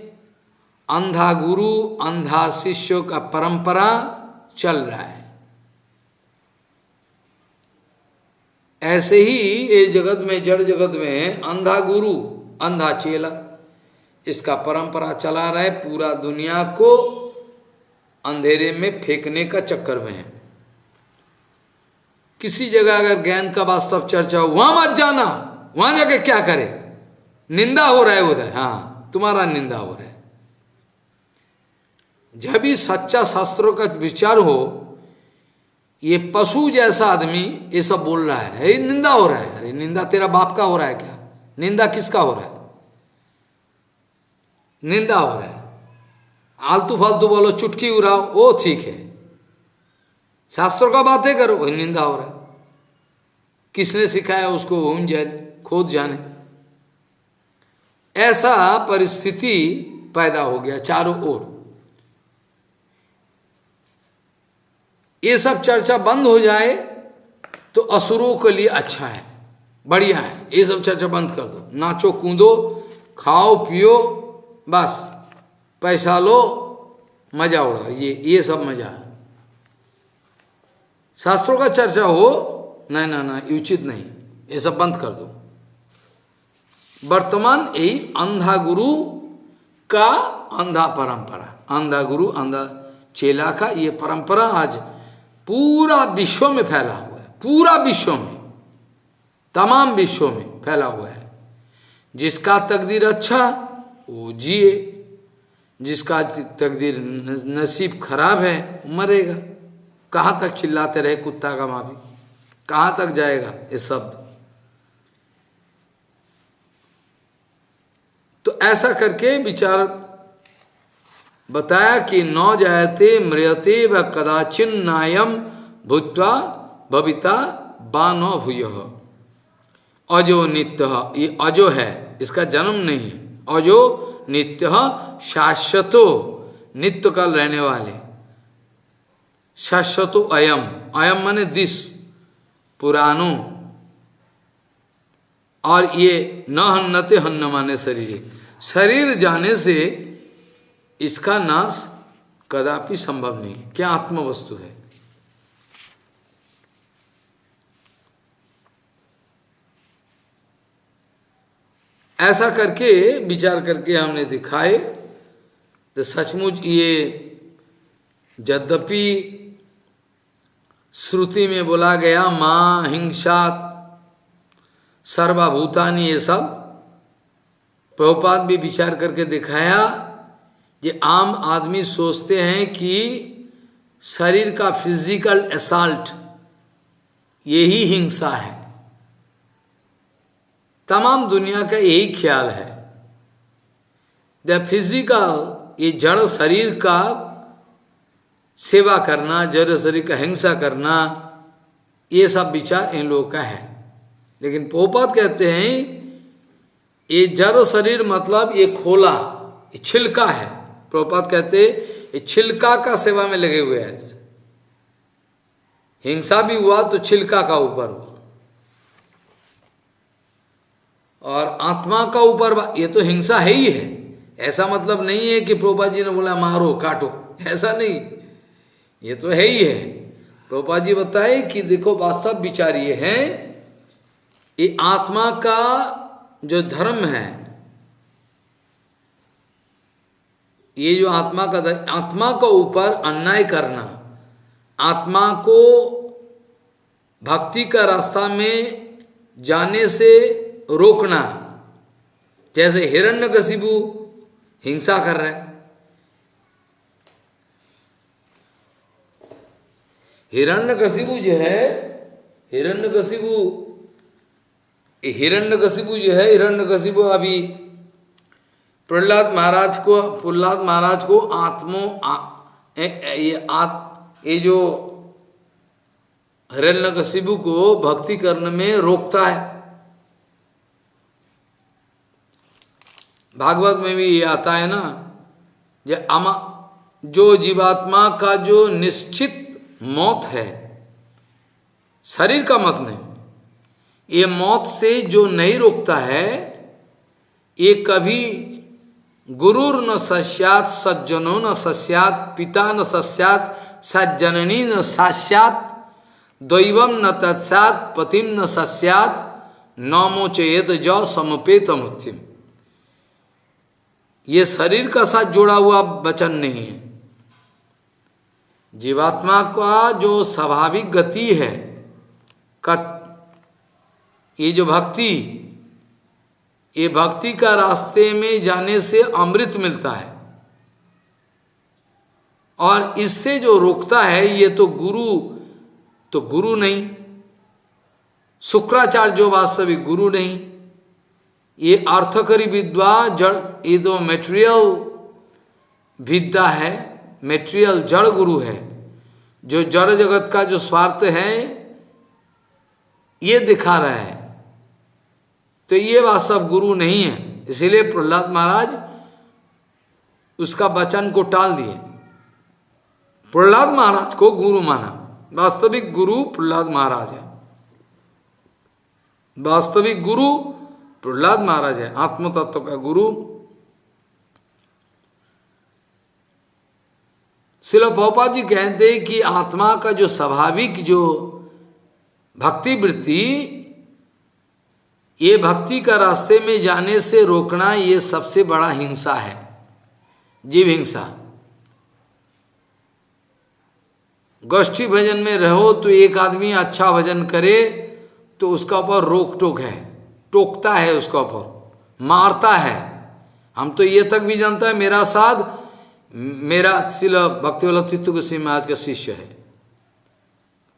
अंधा गुरु अंधा शिष्य का परंपरा चल रहा है। ऐसे ही इस जगत में, जड़ जगत में अंधा गुरु अंधा चेला, इसका परंपरा चला रहा है। पूरा दुनिया को अंधेरे में फेंकने का चक्कर में है। किसी जगह अगर ज्ञान का वास्तव चर्चा हो, वहां मत जाना, वहां जाके क्या करे, निंदा हो रहा है उधर, हाँ तुम्हारा निंदा हो रहा है। जब भी सच्चा शास्त्रों का विचार हो, ये पशु जैसा आदमी ये सब बोल रहा है, ये निंदा हो रहा है। अरे निंदा तेरा बाप का हो रहा है क्या? निंदा किसका हो रहा है? निंदा हो रहा है। आलतू फालतू बोलो, चुटकी उड़ाओ, वो ठीक है। शास्त्रों का बातें करो, वही निंदा हो रहा है। किसने सिखाया उसको, वो जाने, खुद जाने। ऐसा परिस्थिति पैदा हो गया चारों ओर। ये सब चर्चा बंद हो जाए तो असुरों के लिए अच्छा है, बढ़िया है। ये सब चर्चा बंद कर दो, नाचो कूदो, खाओ पियो, बस पैसा लो, मजा उड़ाओ, ये सब मजा है। शास्त्रों का चर्चा हो, नहीं ना ना, उचित नहीं, ये सब बंद कर दो। वर्तमान यही अंधा गुरु का अंधा परंपरा, अंधा गुरु अंधा चेला का ये परंपरा आज पूरा विश्व में फैला हुआ है। पूरा विश्व में, तमाम विश्व में फैला हुआ है। जिसका तकदीर अच्छा वो जिए, जिसका तकदीर नसीब खराब है वो मरेगा। कहाँ तक चिल्लाते रहे कुत्ता का माँ भी, कहाँ तक जाएगा ये शब्द। तो ऐसा करके विचार बताया कि न जायते म्रियते व कदाचिन्नायम भूत्वा भविता बा न भूयः। अजो नित्य, ये अजो है, इसका जन्म नहीं है। अजो नित्य शाश्वतो, नित्य काल रहने वाले। शाश्वतो अयम, अयम माने दिस, पुरानो। और ये न हन्नते, हन्न माने शरीर, शरीर जाने से इसका नाश कदापि संभव नहीं। क्या आत्म वस्तु है। ऐसा करके विचार करके हमने दिखाए तो सचमुच ये यद्यपि श्रुति में बोला गया मां हिंसा सर्वभूतानि, ये सब प्रभुपाद भी विचार करके दिखाया। ये आम आदमी सोचते हैं कि शरीर का फिजिकल असॉल्ट यही हिंसा है। तमाम दुनिया का यही ख्याल है। द फिजिकल, ये जड़ शरीर का सेवा करना, जड़ शरीर का हिंसा करना, ये सब विचार इन लोगों का है। लेकिन प्रभुपाद कहते हैं ये जड़ शरीर मतलब ये खोला, ये छिलका है। प्रभुपाद कहते ये छिलका का सेवा में लगे हुए हैं। हिंसा भी हुआ तो छिलका का ऊपर हुआ, और आत्मा का ऊपर, ये तो हिंसा है ही है। ऐसा मतलब नहीं है कि प्रभुपाद जी ने बोला मारो काटो, ऐसा नहीं, ये तो है ही है। प्रभुपाद जी बताए कि देखो वास्तव विचार ये है, ये आत्मा का जो धर्म है, ये जो आत्मा का ऊपर अन्याय करना, आत्मा को भक्ति का रास्ता में जाने से रोकना। जैसे हिरण्यकशिपु हिंसा कर रहा है, हिरण्यकशिपु जो है, हिरण्यकशिपु अभी प्रहलाद महाराज को ये जो हिरण्यकशिपु को भक्ति करने में रोकता है। भागवत में भी ये आता है ना, जो जीवात्मा का जो निश्चित मौत है, शरीर का मत नहीं। ये मौत से जो नहीं रोकता है, ये कभी गुरुर न सस्यात् सज्जनो न सस्यात् पिता न सस्यात् सज्जननी न सास्यात् दैवम न तत्सात् पतिम न सस्यात् न मोचयेत जौ समुपेत मुक्तिम। ये शरीर का साथ जुड़ा हुआ वचन नहीं है। जीवात्मा का जो स्वाभाविक गति है, ये जो भक्ति, ये भक्ति का रास्ते में जाने से अमृत मिलता है, और इससे जो रोकता है ये तो गुरु नहीं, शुक्राचार्य जो वास्तविक गुरु नहीं, ये अर्थकरी विद्वा जड़, ये तो मेटेरियल विद्या है, मेटेरियल जड़ गुरु है, जो जड़ जगत का जो स्वार्थ है ये दिखा रहा है, तो ये वास्तव गुरु नहीं है। इसीलिए प्रहलाद महाराज उसका वचन को टाल दिए, प्रहलाद महाराज को गुरु माना। वास्तविक गुरु प्रहलाद महाराज है, वास्तविक गुरु प्रहलाद महाराज है, आत्म तत्व का गुरु। श्रील प्रभुपाद जी कहते हैं कि आत्मा का जो स्वाभाविक जो भक्ति वृत्ति, ये भक्ति का रास्ते में जाने से रोकना, ये सबसे बड़ा हिंसा है, जीव हिंसा। गोष्ठी भजन में रहो तो एक आदमी अच्छा भजन करे तो उसका ऊपर रोक टोक है, टोकता है उसका ऊपर, मारता है। हम तो ये तक भी जानता है, मेरा साथ मेरा श्रील भक्तिवल्लभ तीर्थ गोस्वामी महाराज का शिष्य है,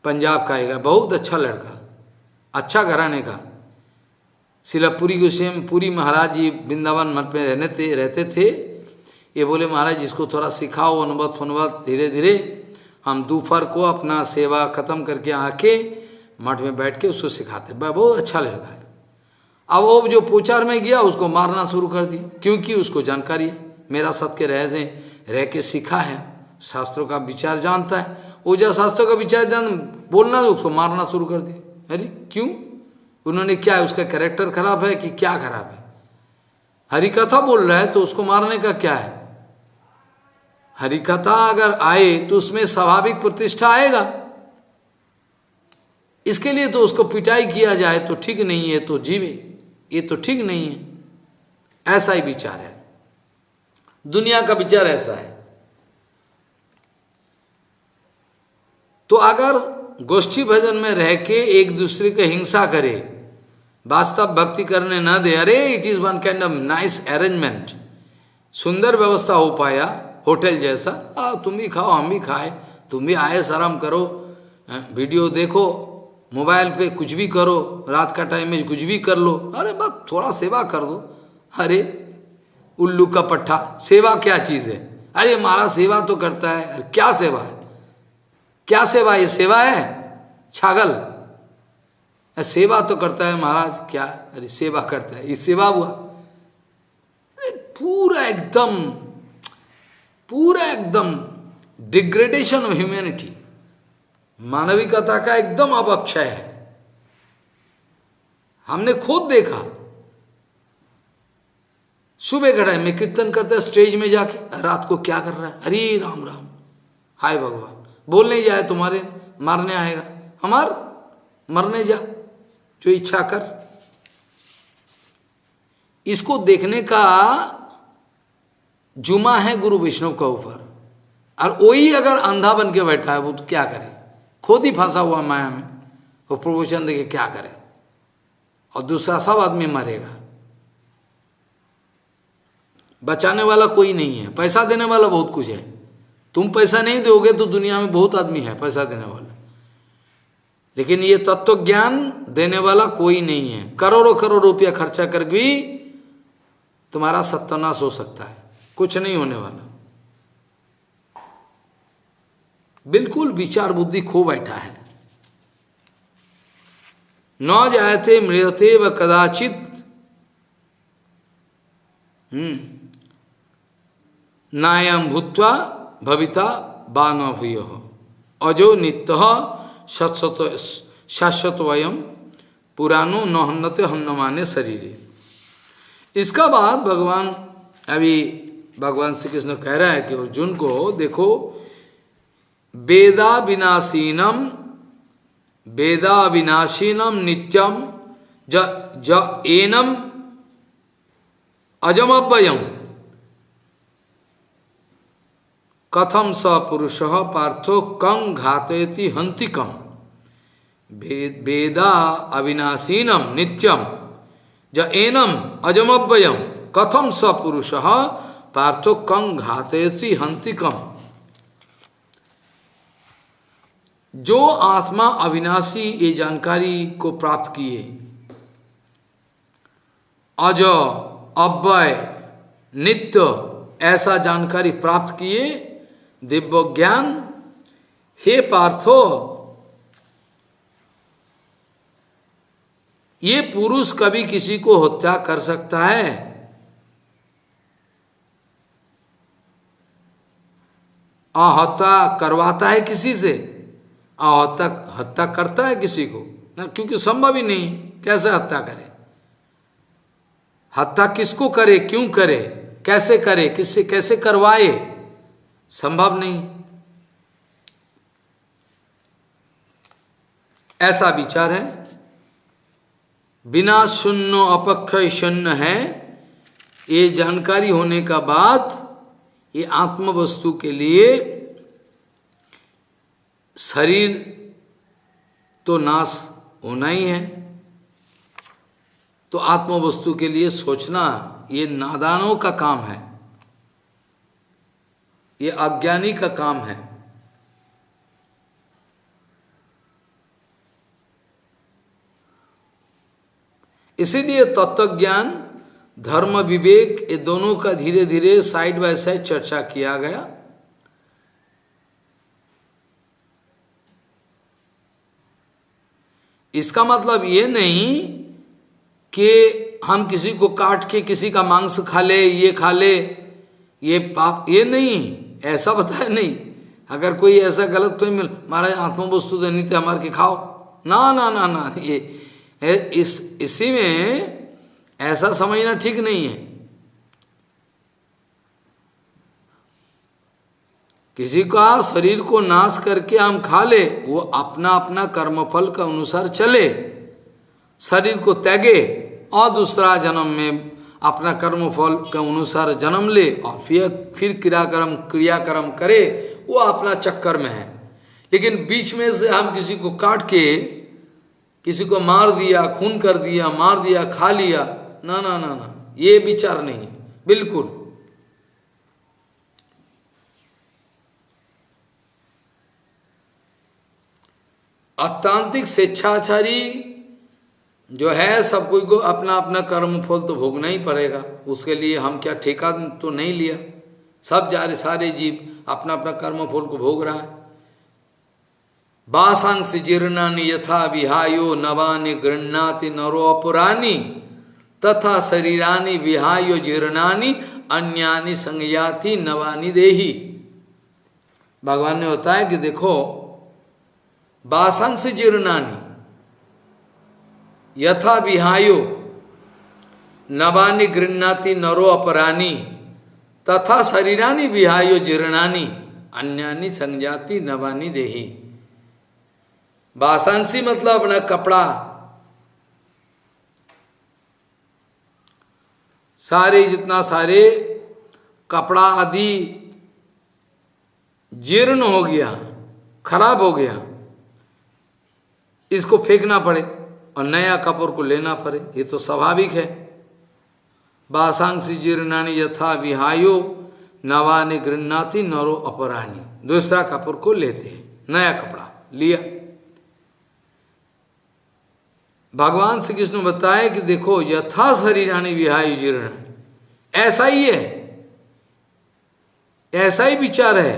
पंजाब का है, बहुत अच्छा लड़का, अच्छा घराने का। श्रील पुरी गोस्वामी पुरी महाराज जी वृंदावन मठ में रहते थे। ये बोले महाराज इसको थोड़ा सिखाओ, अनुभव धीरे धीरे हम दोपहर को अपना सेवा खत्म करके आके मठ में बैठ के उसको सिखाते। बहुत अच्छा लड़का है। अब वो जो प्रचार में गया उसको मारना शुरू कर दिया, क्योंकि उसको जानकारी है, मेरा सत के रह के सीखा है, शास्त्रों का विचार जानता है। वो जो शास्त्रों का विचार बोलना उसको मारना शुरू कर दिया। अरे क्यों? उन्होंने क्या, उसका कैरेक्टर खराब है कि क्या खराब है? हरि कथा बोल रहा है तो उसको मारने का क्या है? हरि कथा अगर आए तो उसमें स्वाभाविक प्रतिष्ठा आएगा, इसके लिए तो उसको पिटाई किया जाए तो ठीक नहीं है, तो जीवे ये तो ठीक नहीं है। ऐसा ही विचार है, दुनिया का विचार ऐसा है। तो अगर गोष्ठी भजन में रह के एक दूसरे को हिंसा करे, वास्तव भक्ति करने न दे, अरे it is one kind of nice arrangement, सुंदर व्यवस्था हो पाया होटल जैसा, तुम भी खाओ हम भी खाए, तुम भी आए आराम करो, वीडियो देखो, मोबाइल पे कुछ भी करो, रात का टाइम में कुछ भी कर लो, अरे बस थोड़ा सेवा कर दो। अरे उल्लू का पट्टा, सेवा क्या चीज़ है? अरे हमारा सेवा तो करता है, अरे क्या सेवा है? क्या सेवा? ये सेवा है? छागल सेवा तो करता है महाराज, क्या? अरे सेवा करता है, ये सेवा हुआ? अरे पूरा एकदम डिग्रेडेशन ऑफ ह्यूमैनिटी, मानविकता का एकदम अपक्षय है। हमने खुद देखा, सुबह का टाइम में कीर्तन करते हैं स्टेज में जाके, रात को क्या कर रहा है? हरे राम राम, हाय भगवान, बोलने जाए तुम्हारे मारने आएगा, हमार मरने जा, जो इच्छा कर। इसको देखने का जुमा है गुरु वैष्णव का ऊपर, और वही अगर अंधा बन के बैठा है वो तो क्या करे? खुद ही फंसा हुआ माया में, वो प्रवचन देके क्या करे? और दूसरा सब आदमी मरेगा, बचाने वाला कोई नहीं है, पैसा देने वाला बहुत कुछ है। तुम पैसा नहीं दोगे तो दुनिया में बहुत आदमी है पैसा देने वाला, लेकिन ये तत्व ज्ञान देने वाला कोई नहीं है। करोड़ों करोड़ रुपया खर्चा कर भी तुम्हारा सत्यानाश हो सकता है, कुछ नहीं होने वाला। बिल्कुल विचार बुद्धि खो बैठा है। न जायते मृत्यते व कदाचित नायम भूत्वा भविता बान भूय अजो नित्य शाश्वत वयम पुरानो न हन्नते हन्नमाने शरीर। इसका बाद भगवान श्री कृष्ण कह रहा है कि अर्जुन को देखो, वेदा विनाशीनम नित्यम ज एनम अजमव्ययम कथम स पुरुष पार्थो कं घातयति हंतिकम। वेदा अविनाशीनम नित्यम ज एनम अजमव्ययम कथम स पुरुष पार्थो कं घातयति हंतिकम। जो आत्मा अविनाशी ये जानकारी को प्राप्त किए, अज अव्यय नित्य ऐसा जानकारी प्राप्त किए, दिव्य ज्ञान, हे पार्थो ये पुरुष कभी किसी को हत्या कर सकता है? हत्या करवाता है किसी से? हत्या करता है किसी को ना, क्योंकि संभव ही नहीं, कैसे हत्या करे? हत्या किसको करे, क्यों करे, कैसे करे, किससे कैसे करवाए? संभव नहीं। ऐसा विचार है। बिना शून्य अपक्षय शून्य है, ये जानकारी होने का बाद ये आत्म वस्तु के लिए शरीर तो नाश होना ही है, तो आत्म वस्तु के लिए सोचना ये नादानों का काम है, ये अज्ञानी का काम है। इसीलिए तत्वज्ञान, धर्म, विवेक, ये दोनों का धीरे धीरे साइड बाय साइड चर्चा किया गया। इसका मतलब ये नहीं कि हम किसी को काट के किसी का मांस खा ले, ये खा ले, ये पाप, ये नहीं, ऐसा बताया नहीं। अगर कोई ऐसा गलत तो मिल, महाराज आत्म वस्तु देनी थे हमारे के खाओ, ना ना ना ना, ये इसी में ऐसा समझना ठीक नहीं है। किसी का शरीर को नाश करके हम खा ले, वो अपना अपना कर्मफल का अनुसार चले, शरीर को त्यागे और दूसरा जन्म में अपना कर्मफल के अनुसार जन्म ले और फिर क्रियाकर्म करे, वो अपना चक्कर में है। लेकिन बीच में से हम किसी को काट के किसी को मार दिया, खून कर दिया, मार दिया, खा लिया, ना ना ना ना, ये विचार नहीं है बिल्कुल। अतांत्रिक स्वेच्छाचारी जो है, सब कोई को अपना अपना कर्म फल तो भोगना ही पड़ेगा, उसके लिए हम क्या ठेका तो नहीं लिया, सब सारे जीव अपना अपना कर्म फल को भोग रहा है। बासांश जीर्णानि यथा विहायो नवानि गृह्णाति नरो अपरानि तथा शरीरानि विहायो जीर्णानि अन्यानि संयाति नवानि देहि। भगवान ने बताया कि देखो, बासांश जीर्णानि यथा विहायो नवानि गृह्णाति नरो अपरानि तथा शरीरानि विहायो जीर्णानि अन्यानि संयाति नवानि देहि। बासांसी मतलब अपना कपड़ा, सारे जितना सारे कपड़ा आदि जीर्ण हो गया, खराब हो गया, इसको फेंकना पड़े और नया कपड़ को लेना पड़े, ये तो स्वाभाविक है। बासांसी जीर्णानि यथा विहायो नवानि गृह्णाति नरो अपरानि, दूसरा कपड़ को लेते हैं, नया कपड़ा लिया। भगवान श्री कृष्ण बताए कि देखो, यथा शरीरानि विहाय जीर्ण, ऐसा ही है, ऐसा ही विचार है।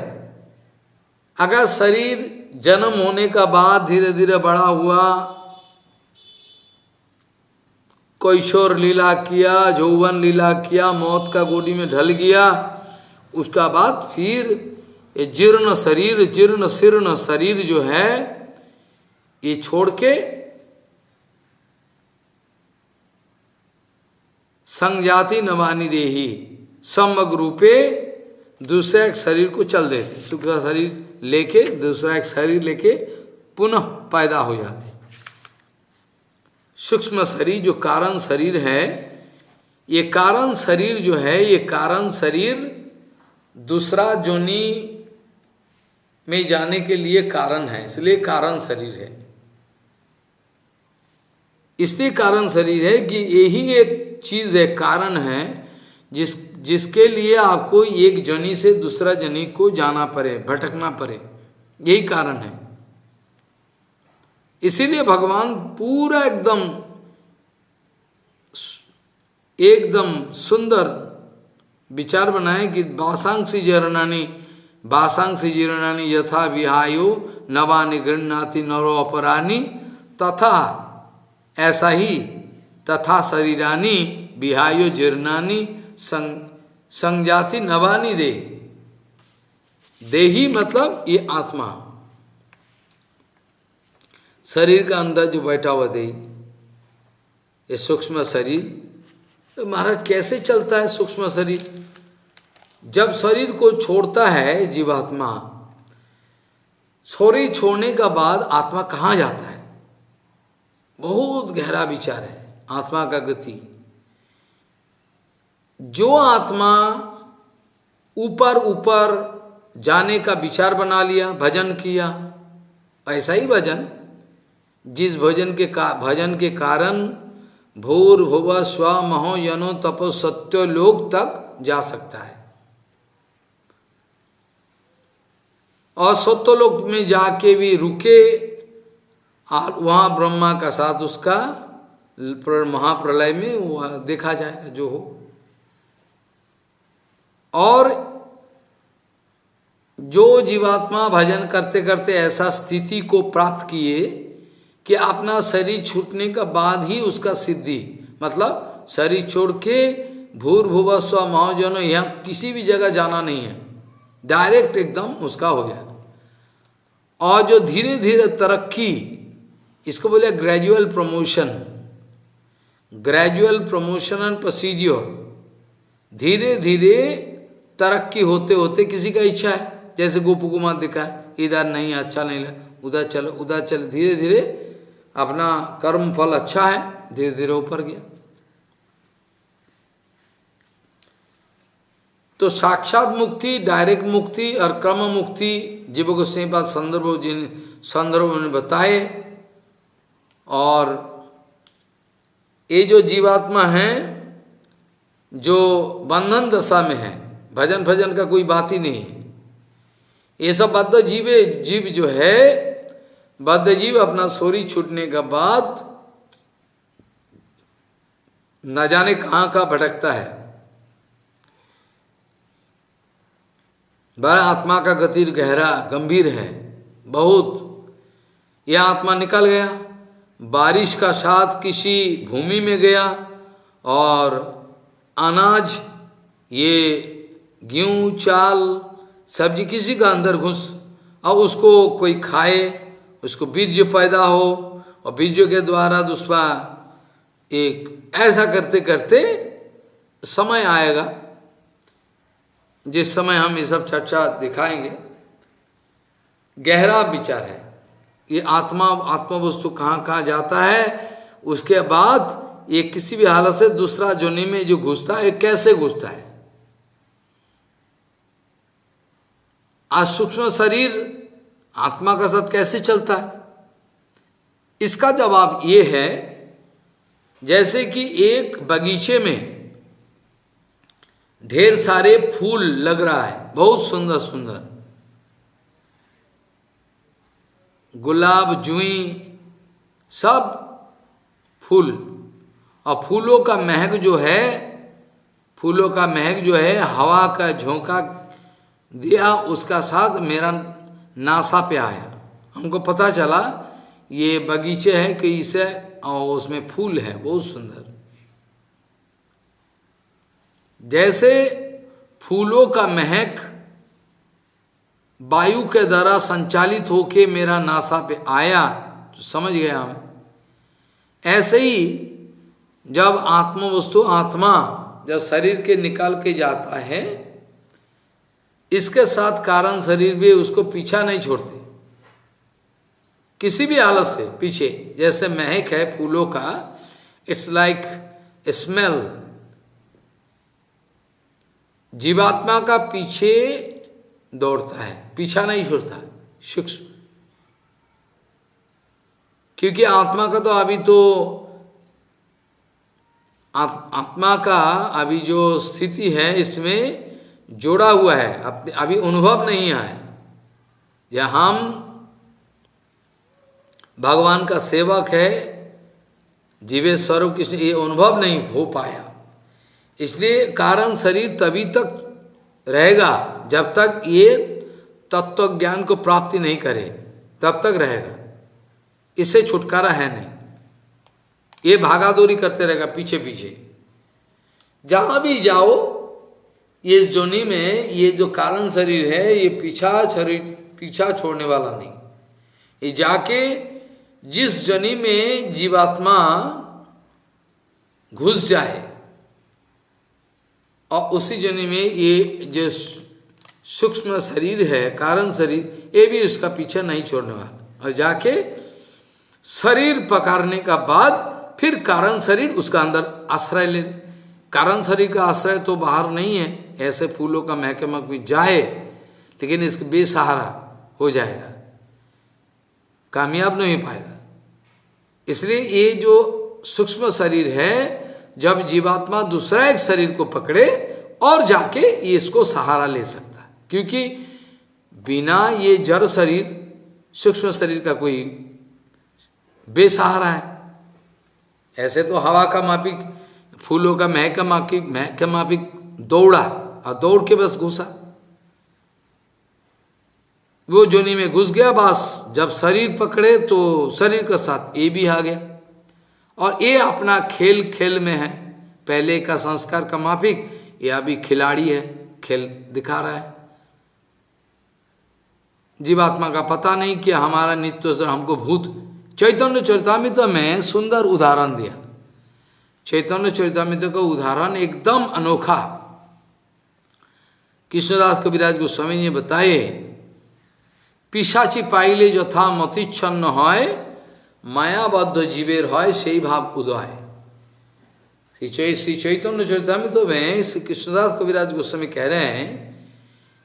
अगर शरीर जन्म होने का बाद धीरे धीरे बड़ा हुआ, कैशोर लीला किया, यौवन लीला किया, मौत का गोदी में ढल गया, उसका बाद फिर ये जीर्ण शरीर, जीर्ण शीर्ण शरीर जो है, ये छोड़ के संजाति नवानी देही समग्र रूपे दूसरा एक शरीर को चल देते, दूसरा शरीर लेके दूसरा एक शरीर लेके पुनः पैदा हो जाते। सूक्ष्म शरीर जो कारण शरीर है, ये कारण शरीर जो है, ये कारण शरीर दूसरा जोनी में जाने के लिए कारण है, इसलिए कारण शरीर है। इसलिए कारण शरीर है कि यही एक चीज है, कारण है जिसके लिए आपको एक जनी से दूसरा जनी को जाना पड़े, भटकना पड़े, यही कारण है। इसीलिए भगवान पूरा एकदम सुंदर विचार बनाए कि वासांसी जीर्णानी यथा विहायो नवानि गृह्णाति नरो अपरानी, तथा ऐसा ही तथा शरीरानी विहायो जीर्णानि संजाति नवानी दे। देही मतलब ये आत्मा, शरीर का अंदर जो बैठा हुआ देही, ये सूक्ष्म शरीर। तो महाराज कैसे चलता है सूक्ष्म शरीर? जब शरीर को छोड़ता है जीवात्मा, शरीर छोड़ने का बाद आत्मा कहाँ जाता है? बहुत गहरा विचार है आत्मा का गति। जो आत्मा ऊपर ऊपर जाने का विचार बना लिया, भजन किया, ऐसा ही भजन, जिस भजन के कारण भूर भुव स्व महो यनो तपो सत्य लोक तक जा सकता है। और सत्य लोक में जाके भी रुके, और वहाँ ब्रह्मा का साथ उसका महाप्रलय में वह देखा जाएगा जो हो। और जो जीवात्मा भजन करते करते ऐसा स्थिति को प्राप्त किए कि अपना शरीर छूटने का बाद ही उसका सिद्धि, मतलब शरीर छोड़ के भूर भुव स्व महाजनो, यहाँ किसी भी जगह जाना नहीं है, डायरेक्ट एकदम उसका हो गया। और जो धीरे धीरे तरक्की, इसको बोले ग्रेजुअल प्रमोशन एंड प्रोसीड्योर, धीरे धीरे तरक्की होते होते, किसी का इच्छा है जैसे गोपू कुमार दिखा, इधर नहीं अच्छा नहीं लगा, उधर चलो उधर चलो, धीरे धीरे अपना कर्म फल अच्छा है, धीरे धीरे ऊपर गया। तो साक्षात मुक्ति, डायरेक्ट मुक्ति और क्रम मुक्ति जीव गोस्वामी पाद संदर्भ में बताए। और ये जो जीवात्मा है जो बंधन दशा में है, भजन भजन का कोई बात ही नहीं है। ये सब बद्ध जीव जो है, बद्ध जीव अपना शरीर छूटने के बाद न जाने कहाँ का भटकता है। बड़ा आत्मा का गति गहरा गंभीर है बहुत। यह आत्मा निकल गया, बारिश का साथ किसी भूमि में गया और अनाज, ये गेहूँ चाल सब्जी किसी का अंदर घुस, और उसको कोई खाए, उसको बीज पैदा हो, और बीजों के द्वारा दूसरा एक ऐसा करते करते समय आएगा, जिस समय हम ये सब चर्चा दिखाएंगे। गहरा विचार है ये आत्मा वस्तु कहाँ कहाँ जाता है, उसके बाद ये किसी भी हालत से दूसरा जोनि में जो घुसता है, कैसे घुसता है। आज सूक्ष्म शरीर आत्मा का साथ कैसे चलता है, इसका जवाब ये है, जैसे कि एक बगीचे में ढेर सारे फूल लग रहा है, बहुत सुंदर सुंदर, गुलाब जुई सब फूल, और फूलों का महक जो है हवा का झोंका दिया, उसका साथ मेरा नासा पे आया। हमको पता चला ये बगीचे है कि इसे, और उसमें फूल है बहुत सुंदर। जैसे फूलों का महक वायु के द्वारा संचालित होके मेरा नासा पे आया, समझ गया मैं। ऐसे ही जब आत्म वस्तु आत्मा जब शरीर के निकाल के जाता है, इसके साथ कारण शरीर भी उसको पीछा नहीं छोड़ते किसी भी हालत से पीछे। जैसे महक है फूलों का, इट्स लाइक स्मेल, जीवात्मा का पीछे दौड़ता है, पीछा नहीं छोड़ता सूक्ष्म। क्योंकि आत्मा का तो अभी तो आत्मा का अभी जो स्थिति है इसमें जोड़ा हुआ है, अभी अनुभव नहीं है। या हम भगवान का सेवक है, जीवे स्वरूप कृष्ण, ये अनुभव नहीं हो पाया। इसलिए कारण शरीर तभी तक रहेगा जब तक ये तत्व ज्ञान को प्राप्ति नहीं करे, तब तक रहेगा। इससे छुटकारा है नहीं, ये भागादौड़ी करते रहेगा पीछे पीछे। जहां भी जाओ ये इस जोनी में, ये जो कारण शरीर है ये पीछा छोड़ने वाला नहीं। ये जाके जिस जनी में जीवात्मा घुस जाए और उसी जनी में ये जो सूक्ष्म शरीर है कारण शरीर, ये भी उसका पीछा नहीं छोड़ने वाला। और जाके शरीर पकड़ने का बाद फिर कारण शरीर उसका अंदर आश्रय ले। कारण शरीर का आश्रय तो बाहर नहीं है, ऐसे फूलों का महकमक भी जाए लेकिन इसके बेसहारा हो जाएगा, कामयाब नहीं पाएगा। इसलिए ये जो सूक्ष्म शरीर है, जब जीवात्मा दूसरा एक शरीर को पकड़े और जाके ये इसको सहारा ले सकता है। क्योंकि बिना ये जड़ शरीर सूक्ष्म शरीर का कोई बेसहारा है। ऐसे तो हवा का मापिक, फूलों का महक का मापिक दौड़ा और दौड़ के बस घुसा, वो जोनी में घुस गया। बस जब शरीर पकड़े तो शरीर का साथ ये भी आ गया। और ये अपना खेल खेल में है, पहले का संस्कार का माफिक, ये अभी खिलाड़ी है, खेल दिखा रहा है। जीवात्मा का पता नहीं कि हमारा नित्य हमको भूत। चैतन्य चरितामृत में सुंदर उदाहरण दिया। चैतन्य चरितामृत का उदाहरण एकदम अनोखा कृष्णदास कविराज गोस्वामी ने बताए। पिशाची पाइले यथा मतिच्छन्न হয়, मायाबद्ध जीवेर হয় সেই भाव उदय। श्री चैतन्य चरितामृत में श्री कृष्णदास कविराज गोस्वामी कह रहे हैं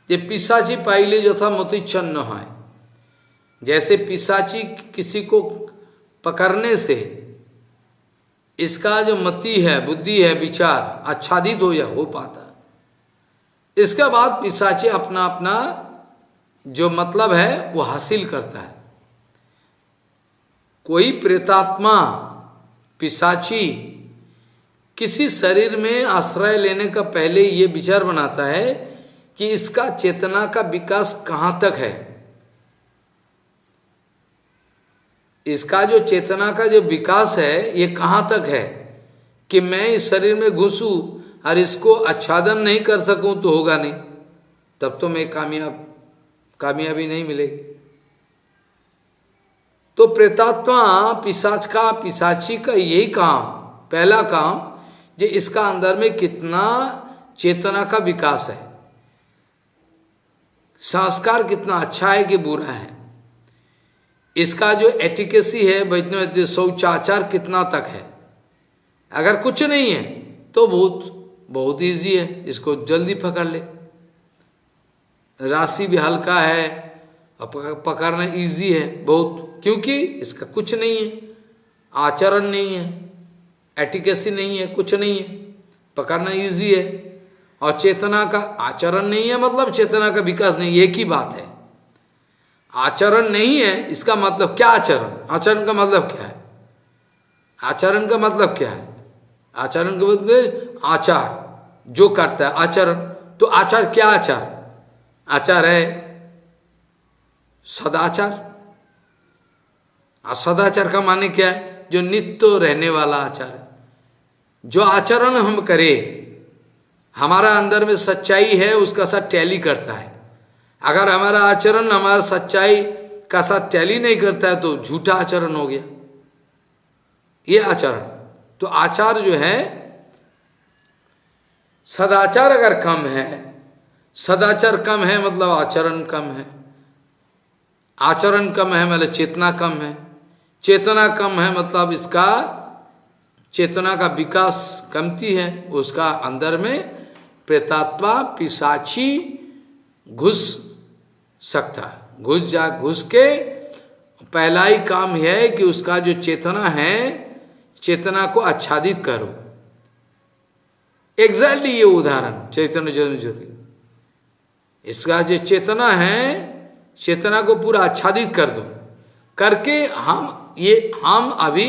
कि पिशाची पाइले यथा मतिच्छन्न है, जैसे पिशाची किसी को पकड़ने से इसका जो मति है, बुद्धि है, विचार आच्छादित हो पाता। इसके बाद पिशाची अपना अपना जो मतलब है वो हासिल करता है। कोई प्रेतात्मा पिशाची किसी शरीर में आश्रय लेने का पहले ये विचार बनाता है कि इसका चेतना का विकास कहाँ तक है, इसका जो चेतना का जो विकास है ये कहाँ तक है, कि मैं इस शरीर में घुसूं और इसको आच्छादन नहीं कर सकूं तो होगा नहीं, तब तो मैं कामयाबी नहीं मिलेगी। तो प्रेतात्मा पिशाची का यही काम, पहला काम, जो इसका अंदर में कितना चेतना का विकास है, संस्कार कितना अच्छा है कि बुरा है, इसका जो एटिकेसी है, वैज्ञानिक शौचाचार कितना तक है। अगर कुछ नहीं है तो बहुत इजी है, इसको जल्दी पकड़ ले। राशि भी हल्का है और पकड़ना इजी है बहुत, क्योंकि इसका कुछ नहीं है, आचरण नहीं है, एटिकेसी नहीं है, कुछ नहीं है, पकड़ना इजी है। और चेतना का आचरण नहीं है मतलब चेतना का विकास नहीं, एक ही बात है। आचरण नहीं है इसका मतलब क्या? आचरण का मतलब क्या है? आचरण का मतलब क्या है? आचरण का मतलब आचार, जो करता है आचरण। तो आचार क्या? आचार है सदाचार। सदाचार का माने क्या है? जो नित्य रहने वाला आचार है। जो आचरण हम करें, हमारा अंदर में सच्चाई है, उसका साथ टैली करता है। अगर हमारा आचरण, हमारा सच्चाई का साथ टैली नहीं करता है तो झूठा आचरण हो गया। ये आचरण, तो आचार जो है, सदाचार अगर कम है, सदाचार कम है मतलब आचरण कम है, आचरण कम है मतलब चेतना कम है, चेतना कम है मतलब इसका चेतना का विकास कमती है, उसका अंदर में प्रेतात्मा पिशाची घुस सकता है, घुस के पहला ही काम है कि उसका जो चेतना है, चेतना को आच्छादित करो। एग्जैक्टली ये उदाहरण चैतन्य ज्योति, इसका जो चेतना है, चेतना को पूरा आच्छादित कर दो, करके हम अभी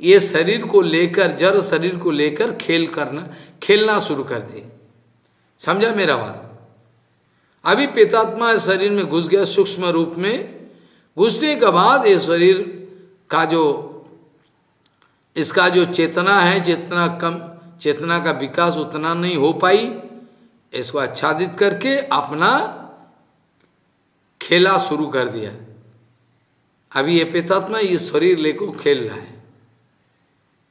ये शरीर को लेकर, जड़ शरीर को लेकर खेलना शुरू कर दे। समझा मेरा बात? अभी प्रेतात्मा शरीर में घुस गया, सूक्ष्म रूप में घुसने के बाद ये शरीर का जो, इसका जो चेतना है, चेतना कम, चेतना का विकास उतना नहीं हो पाई, इसको आच्छादित करके अपना खेला शुरू कर दिया। अभी ये प्रेतात्मा ये शरीर लेको खेल रहा है,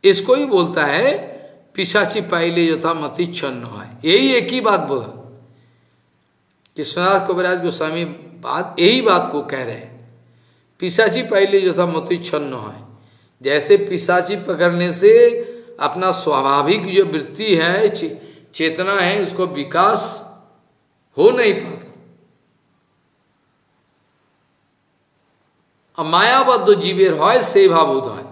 इसको ही बोलता है पिशाची पाइले यथा मति छन्न है। यही एक ही बात बोला कृष्णदास कविराज गोस्वामी, बात यही बात को कह रहे हैं, पिशाची पाइले यथा मति छन्न है। जैसे पिशाची पकड़ने से अपना स्वाभाविक जो वृत्ति है, चेतना है, उसको विकास हो नहीं पाता। मायाबद्ध जीवेर হয় সেই ভাব উদয়,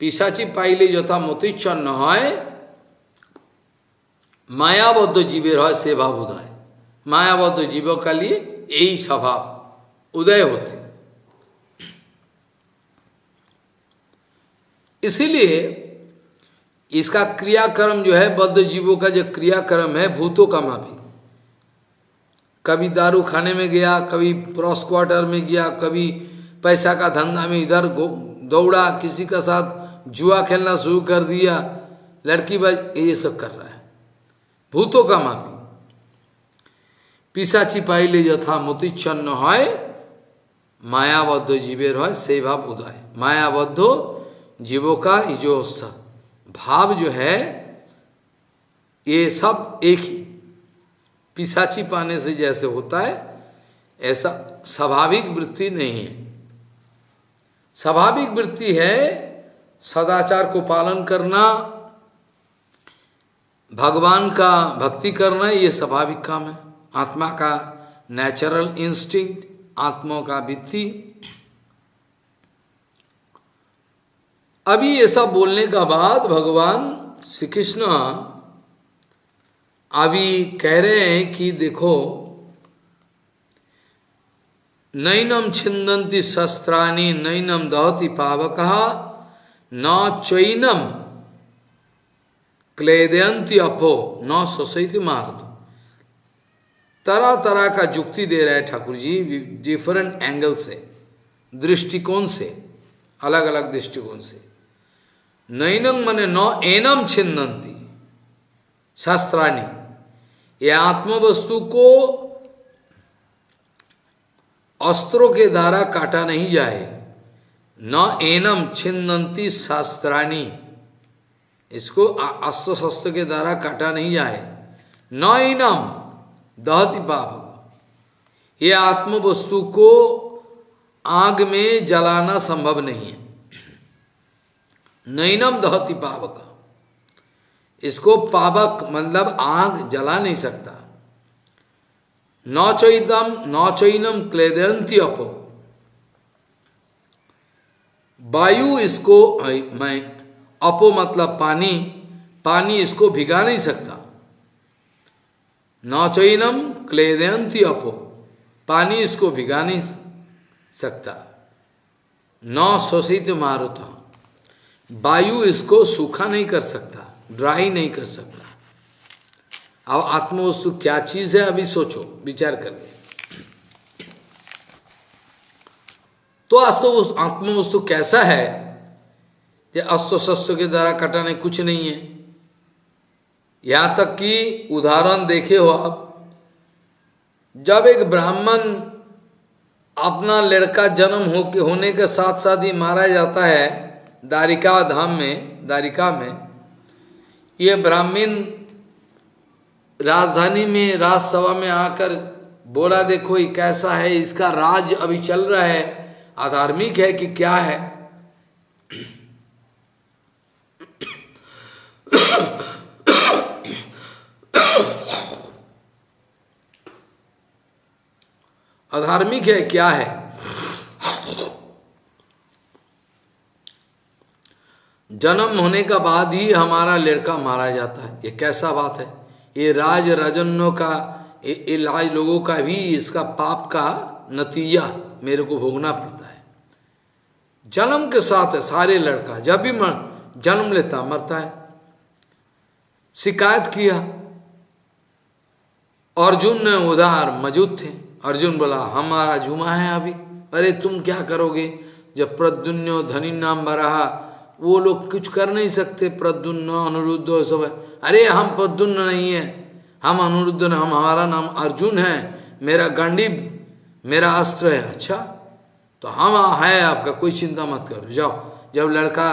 पिशाची पाइले যথা মতিচ্ছন্ন হয়, मायाबद्ध जीवेर হয় से भाव उदय। मायाबद्ध जीवों का लिए यही स्वभाव उदय होते। इसीलिए इसका क्रियाक्रम जो है, बद्ध जीवों का जो क्रियाक्रम है, भूतों का माफी, कभी दारू खाने में गया, कभी क्रॉस क्वार्टर में गया, कभी पैसा का धंधा में इधर दौड़ा, किसी का साथ जुआ खेलना शुरू कर दिया, लड़की बाज, ये सब कर रहा है, भूतों का माफी। पिशाची पाइले यथा मतिच्छन्न है, मायाबद्ध जीवेर है से भाव उदय। मायाबद्ध जीवों का ये जो भाव जो है, ये सब एक ही, पिशाची पाने से जैसे होता है ऐसा स्वाभाविक वृत्ति नहीं है। स्वाभाविक वृत्ति है सदाचार को पालन करना, भगवान का भक्ति करना, ये स्वाभाविक काम है, आत्मा का नेचुरल इंस्टिंक्ट, आत्मा का वृत्ति। अभी ये सब बोलने का बाद भगवान श्री कृष्ण अभी कह रहे हैं कि देखो, नैनम छिन्दन्ति शस्त्राणि नैनम दहति पावकः न चैनम क्लेदयन्ति अपो न शोषयति मारुतु। तरह तरह का जुक्ति दे रहे हैं ठाकुर जी, डिफरेंट एंगल से, दृष्टिकोण से, अलग अलग दृष्टिकोण से। नैनम माने न एनम छिन्दन्ति शस्त्राणि, ये आत्मवस्तु को अस्त्रों के द्वारा काटा नहीं जाए। न एनम छिन्दन्ति शास्त्राणि, इसको अस्त्र शस्त्र के द्वारा काटा नहीं जाए। न एनम दहति पावक, ये आत्मवस्तु को आग में जलाना संभव नहीं है। नैनम दहति पावक, इसको पावक मतलब आग जला नहीं सकता। न चैनम क्लेदयन्ति अपो, वायु इसको, मैं अपो मतलब पानी, पानी इसको भिगा नहीं सकता। न चैनम क्लेदयन्ति अपो, पानी इसको भिगा नहीं सकता। न शोषित मारुतः, वायु इसको सूखा नहीं कर सकता, ड्राई नहीं कर सकता। अब आत्मवस्तु क्या चीज है, अभी सोचो, विचार करके। तो आत्मवस्तु कैसा है, जो अस्त्र शस्त्र के द्वारा कटाने कुछ नहीं है। यहाँ तक कि उदाहरण देखे हो आप, जब एक ब्राह्मण अपना लड़का जन्म होने के साथ साथ ही मारा जाता है द्वारिका धाम में, द्वारिका में। ये ब्राह्मण राजधानी में राजसभा में आकर बोला, देखो ये कैसा है, इसका राज अभी चल रहा है, अधार्मिक है कि क्या है। अधार्मिक है क्या है। जन्म होने का बाद ही हमारा लड़का मारा जाता है, ये कैसा बात है। ये राज राजन्यों का, ये लाज लोगों का भी इसका पाप का नतीजा मेरे को भोगना पड़ता है। जन्म के साथ है सारे लड़का, जब भी जन्म लेता मरता है। शिकायत किया, अर्जुन ने उधार मौजूद थे। अर्जुन बोला हमारा जुमा है अभी। अरे तुम क्या करोगे, जब प्रद्युम्न धनी नाम बरहा, वो लोग कुछ कर नहीं सकते, प्रद्युम्न अनिरुद्ध सब है। अरे हम प्रद्युम्न नहीं है, हम अनिरुद्ध, हम, हमारा नाम अर्जुन है, मेरा गांडीव मेरा अस्त्र है। अच्छा तो हम है आपका, कोई चिंता मत करो, जाओ जब लड़का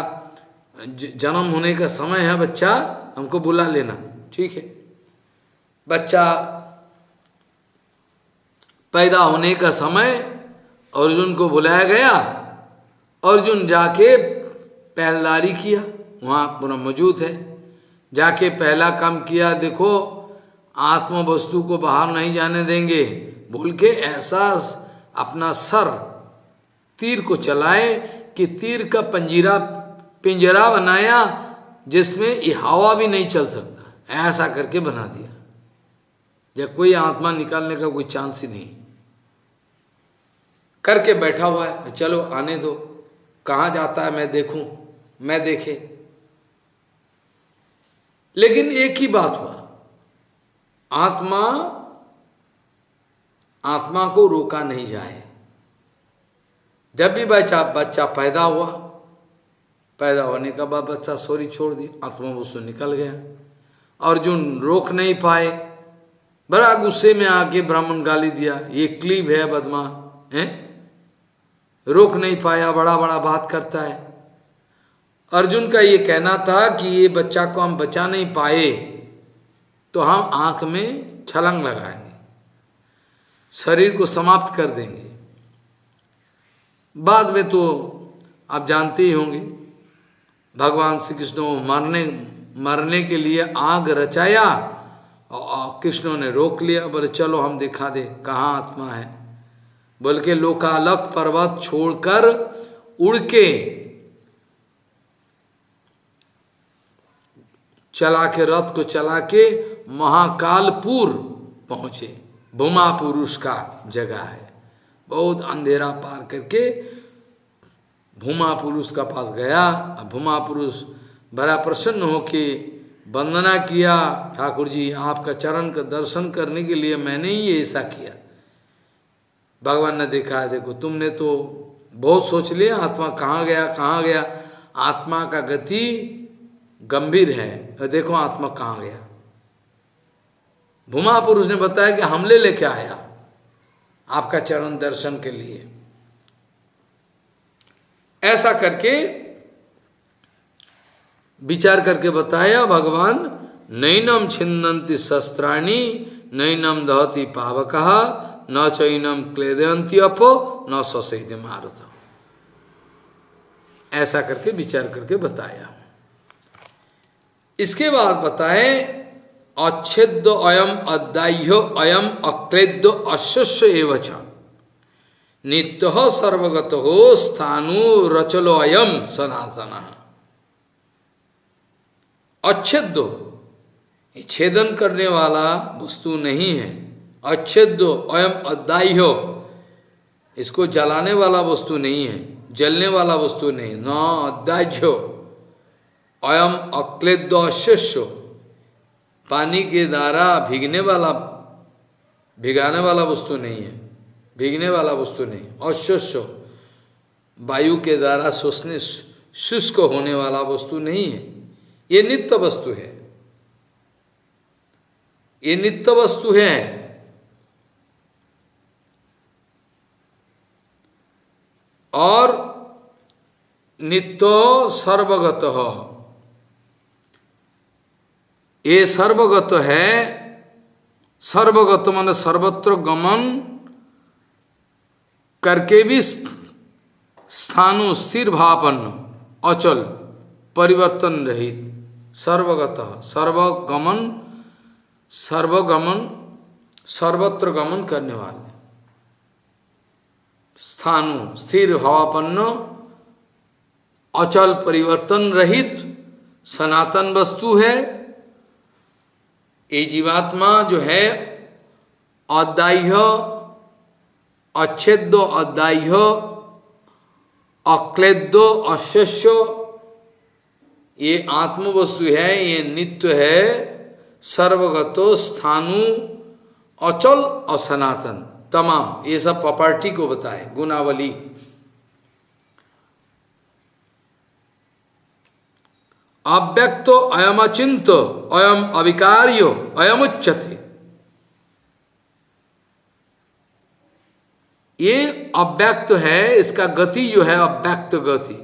जन्म होने का समय है बच्चा हमको बुला लेना, ठीक है। बच्चा पैदा होने का समय अर्जुन को बुलाया गया। अर्जुन जाके पहलदारी किया, वहाँ पूरा मौजूद है। जाके पहला काम किया, देखो आत्म वस्तु को बाहर नहीं जाने देंगे बोल के ऐसा अपना सर तीर को चलाए कि तीर का पिंजरा बनाया जिसमें ये हवा भी नहीं चल सकता, ऐसा करके बना दिया, जब कोई आत्मा निकालने का कोई चांस ही नहीं। करके बैठा हुआ है, चलो आने दो, कहाँ जाता है मैं देखूं, मैं देखे। लेकिन एक ही बात हुआ, आत्मा को रोका नहीं जाए। जब भी बच्चा पैदा हुआ, पैदा होने का बाद बच्चा सोरी छोड़ दी, आत्मा वस्तु निकल गया। अर्जुन रोक नहीं पाए, बड़ा गुस्से में आके ब्राह्मण गाली दिया, ये क्लीब है बदमा है, रोक नहीं पाया, बड़ा बड़ा बात करता है। अर्जुन का ये कहना था कि ये बच्चा को हम बचा नहीं पाए तो हम आंख में छलांग लगाएंगे, शरीर को समाप्त कर देंगे। बाद में तो आप जानते ही होंगे, भगवान श्री कृष्ण मरने के लिए आग रचाया और कृष्णों ने रोक लिया, बोले चलो हम दिखा दे कहाँ आत्मा है। बोल के लोकालक पर्वत छोड़कर उड़ के चला के, रथ को चला के महाकालपुर पहुंचे। भूमा पुरुष का जगह है, बहुत अंधेरा पार करके भूमा पुरुष का पास गया। भूमा पुरुष बड़ा प्रसन्न होके वंदना किया, ठाकुर जी आपका चरण का दर्शन करने के लिए मैंने ही ये ऐसा किया। भगवान ने देखा, देखो तुमने तो बहुत सोच लिया आत्मा कहाँ गया कहाँ गया, आत्मा का गति गंभीर है, तो देखो आत्मा कहाँ गया। भूमा पुरुष ने बताया कि हमले लेके आया आपका चरण दर्शन के लिए। ऐसा करके विचार करके बताया भगवान, नैनम छिन्नन्ति शस्त्राणि नैनम दहति पावकः न चैनम क्लेदयन्ति अपो न ससेति मारुत। ऐसा करके विचार करके बताया। इसके बाद बताए अच्छेद अयम अदाह्य अयम अक्लेद्य अश्वस्व एवच नित्य सर्वगत हो स्थानु रचलो अयम सनातन। अच्छेद छेदन करने वाला वस्तु नहीं है, अच्छेद अयम अदाह्य इसको जलाने वाला वस्तु नहीं है, जलने वाला वस्तु नहीं, न अदाह्य अयम अक्लेद्य अश्वस्व पानी के द्वारा भिगने वाला भिगाने वाला वस्तु नहीं है, भीगने वाला वस्तु नहीं। अश्वस्व वायु के द्वारा शोषने शुष्क होने वाला वस्तु नहीं है, ये नित्य वस्तु है, ये नित्य वस्तु है। नित्य सर्वगत, ये सर्वगत है। सर्वगत माने सर्वत्र गमन करके भी स्थानु स्थिर भावपन्न, अचल, परिवर्तन रहित, सर्वगत, सर्वगमन, सर्वगमन, सर्वत्र गमन करने वाले, स्थानु स्थिर भावापन्न, अचल परिवर्तन रहित सनातन वस्तु है। ये जीवात्मा जो है अदाह्य, अच्छेद्य, अदाह्य, अक्लेद्य, अशस्य, ये आत्म वस्तु है, ये नित्य है, सर्वगतो, स्थानु, अचल और सनातन, तमाम ये सब प्रॉपर्टी को बताए, गुणावली। अव्यक्तो अयम अचिंतो अयम अविकार्यो अयम उच्यते। ये अव्यक्त है, इसका गति जो है अव्यक्त गति,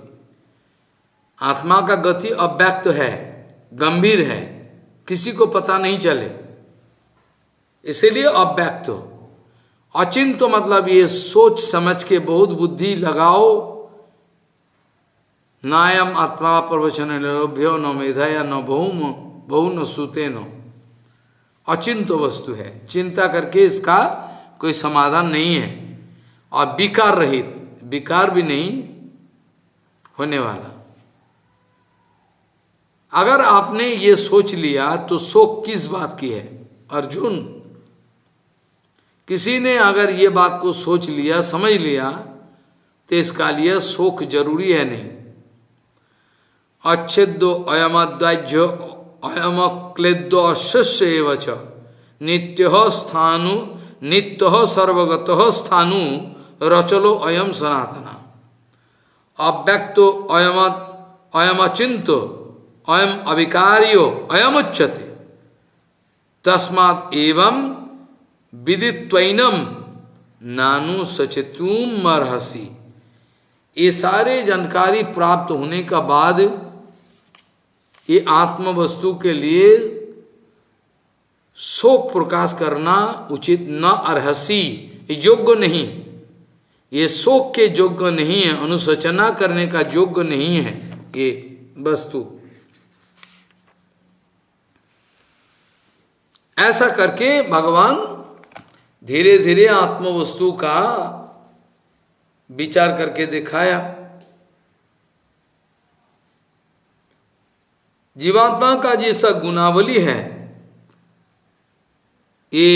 आत्मा का गति अव्यक्त है, गंभीर है, किसी को पता नहीं चले, इसीलिए अव्यक्त। अचिंत मतलब ये सोच समझ के बहुत बुद्धि लगाओ, नायम आत्मा प्रवचन लोभ्यो न मेधया न बहु न सूते न, अचिंत वस्तु है, चिंता करके इसका कोई समाधान नहीं है। और विकार रहित, विकार भी नहीं होने वाला। अगर आपने ये सोच लिया तो शोक किस बात की है अर्जुन? किसी ने अगर ये बात को सोच लिया, समझ लिया, तो इसका लिए शोक जरूरी है नहीं। अच्छेद्यो अयमद्वाज्य अयम क्लेद्यो अशस्य एवच नित्य स्थानु नित्य सर्वगत स्थानु रचलो अयम सनातना। अव्यक्तो अयम अचिंतो अयम अविकार्यो अयम उच्यते। तस्मात् एवं विदित्वैनम नानु सचेतुम मर्हसि। ये सारे जानकारी प्राप्त होने का बाद ये आत्म वस्तु के लिए शोक प्रकाश करना उचित न अर्हसि, योग्य नहीं, ये शोक के योग्य नहीं है, अनुशोचना करने का योग्य नहीं है ये वस्तु। ऐसा करके भगवान धीरे धीरे आत्म वस्तु का विचार करके दिखाया। जीवात्मा का जैसा गुणावली है, ये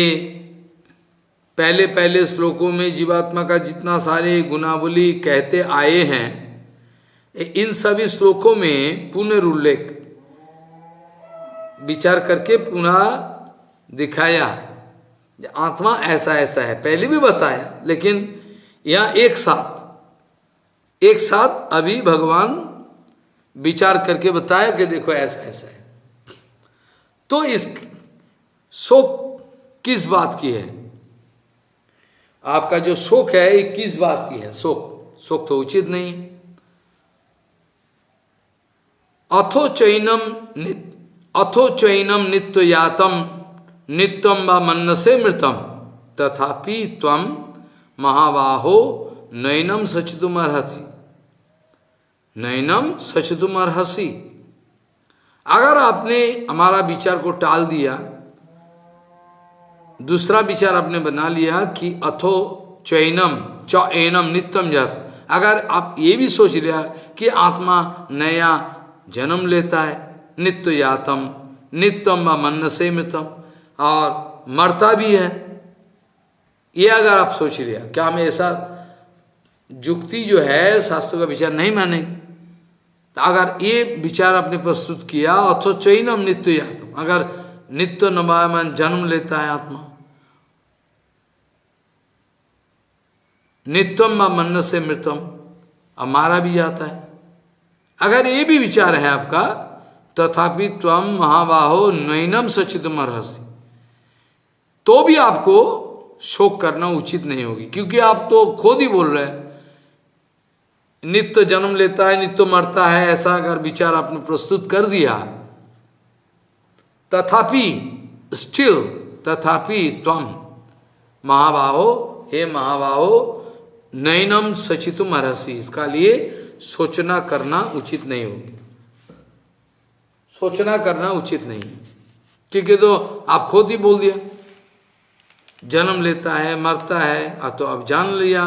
पहले पहले श्लोकों में जीवात्मा का जितना सारे गुणावली कहते आए हैं, इन सभी श्लोकों में पुनरुल्लेख विचार करके पुनः दिखाया। आत्मा ऐसा ऐसा है, पहले भी बताया, लेकिन यहाँ एक साथ अभी भगवान विचार करके बताया कि देखो ऐसा ऐसा है। तो इस शोक किस बात की है? आपका जो शोक है ये किस बात की है? शोक तो उचित नहीं। अथो चैनम नित्य यातम नित्यम व मन्नसे मृतम तथापि त्वम महाबाहो नैनम सचितुम अर्हसि। नैनम सचितुम अर्हसि। अगर आपने हमारा विचार को टाल दिया, दूसरा विचार आपने बना लिया कि अथो चैनम चैनम नित्यम जात, अगर आप ये भी सोच लिया कि आत्मा नया जन्म लेता है, नित्य यातम नित्यम व मन्नसे मृतम, और मरता भी है, ये अगर आप सोच लिया, क्या हम ऐसा जुक्ति जो है शास्त्रों का विचार नहीं माने? तो अगर ये विचार आपने प्रस्तुत किया अथो चैनम नित्य यातम, अगर नित्य नवायमान जन्म लेता है आत्मा, नित्यम व मन्नसे मृतम, और मारा भी जाता है, अगर ये भी विचार है आपका, तथापि त्वम महाबाहो नैनम सचितुम अर्हसि, तो भी आपको शोक करना उचित नहीं होगी, क्योंकि आप तो खुद ही बोल रहे हैं नित्य जन्म लेता है, नित्य मरता है, ऐसा अगर विचार आपने प्रस्तुत कर दिया, तथापि स्टिल, तथापि त्वम महाबाहो, हे महाबाहो, नैनम सचितुम अर्हसि, इसका लिए सोचना करना उचित नहीं होगी, सोचना करना उचित नहीं है। क्योंकि तो आप खुद ही बोल दिया, जन्म लेता है, मरता है, तो अब जान लिया,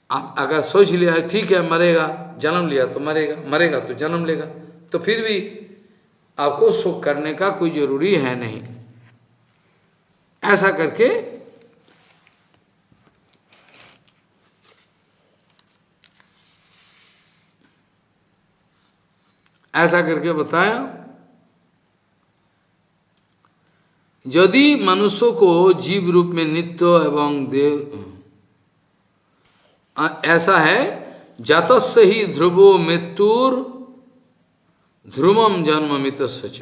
आप अगर सोच लिया ठीक है मरेगा, जन्म लिया तो मरेगा, मरेगा तो जन्म लेगा, तो फिर भी आपको शोक करने का कोई जरूरी है नहीं। ऐसा करके बताया, यदि मनुष्य को जीव रूप में नित्य एवं देव ऐसा है, जातस्य ही ध्रुवो मृत्युर ध्रुवम जन्म मितस्य च,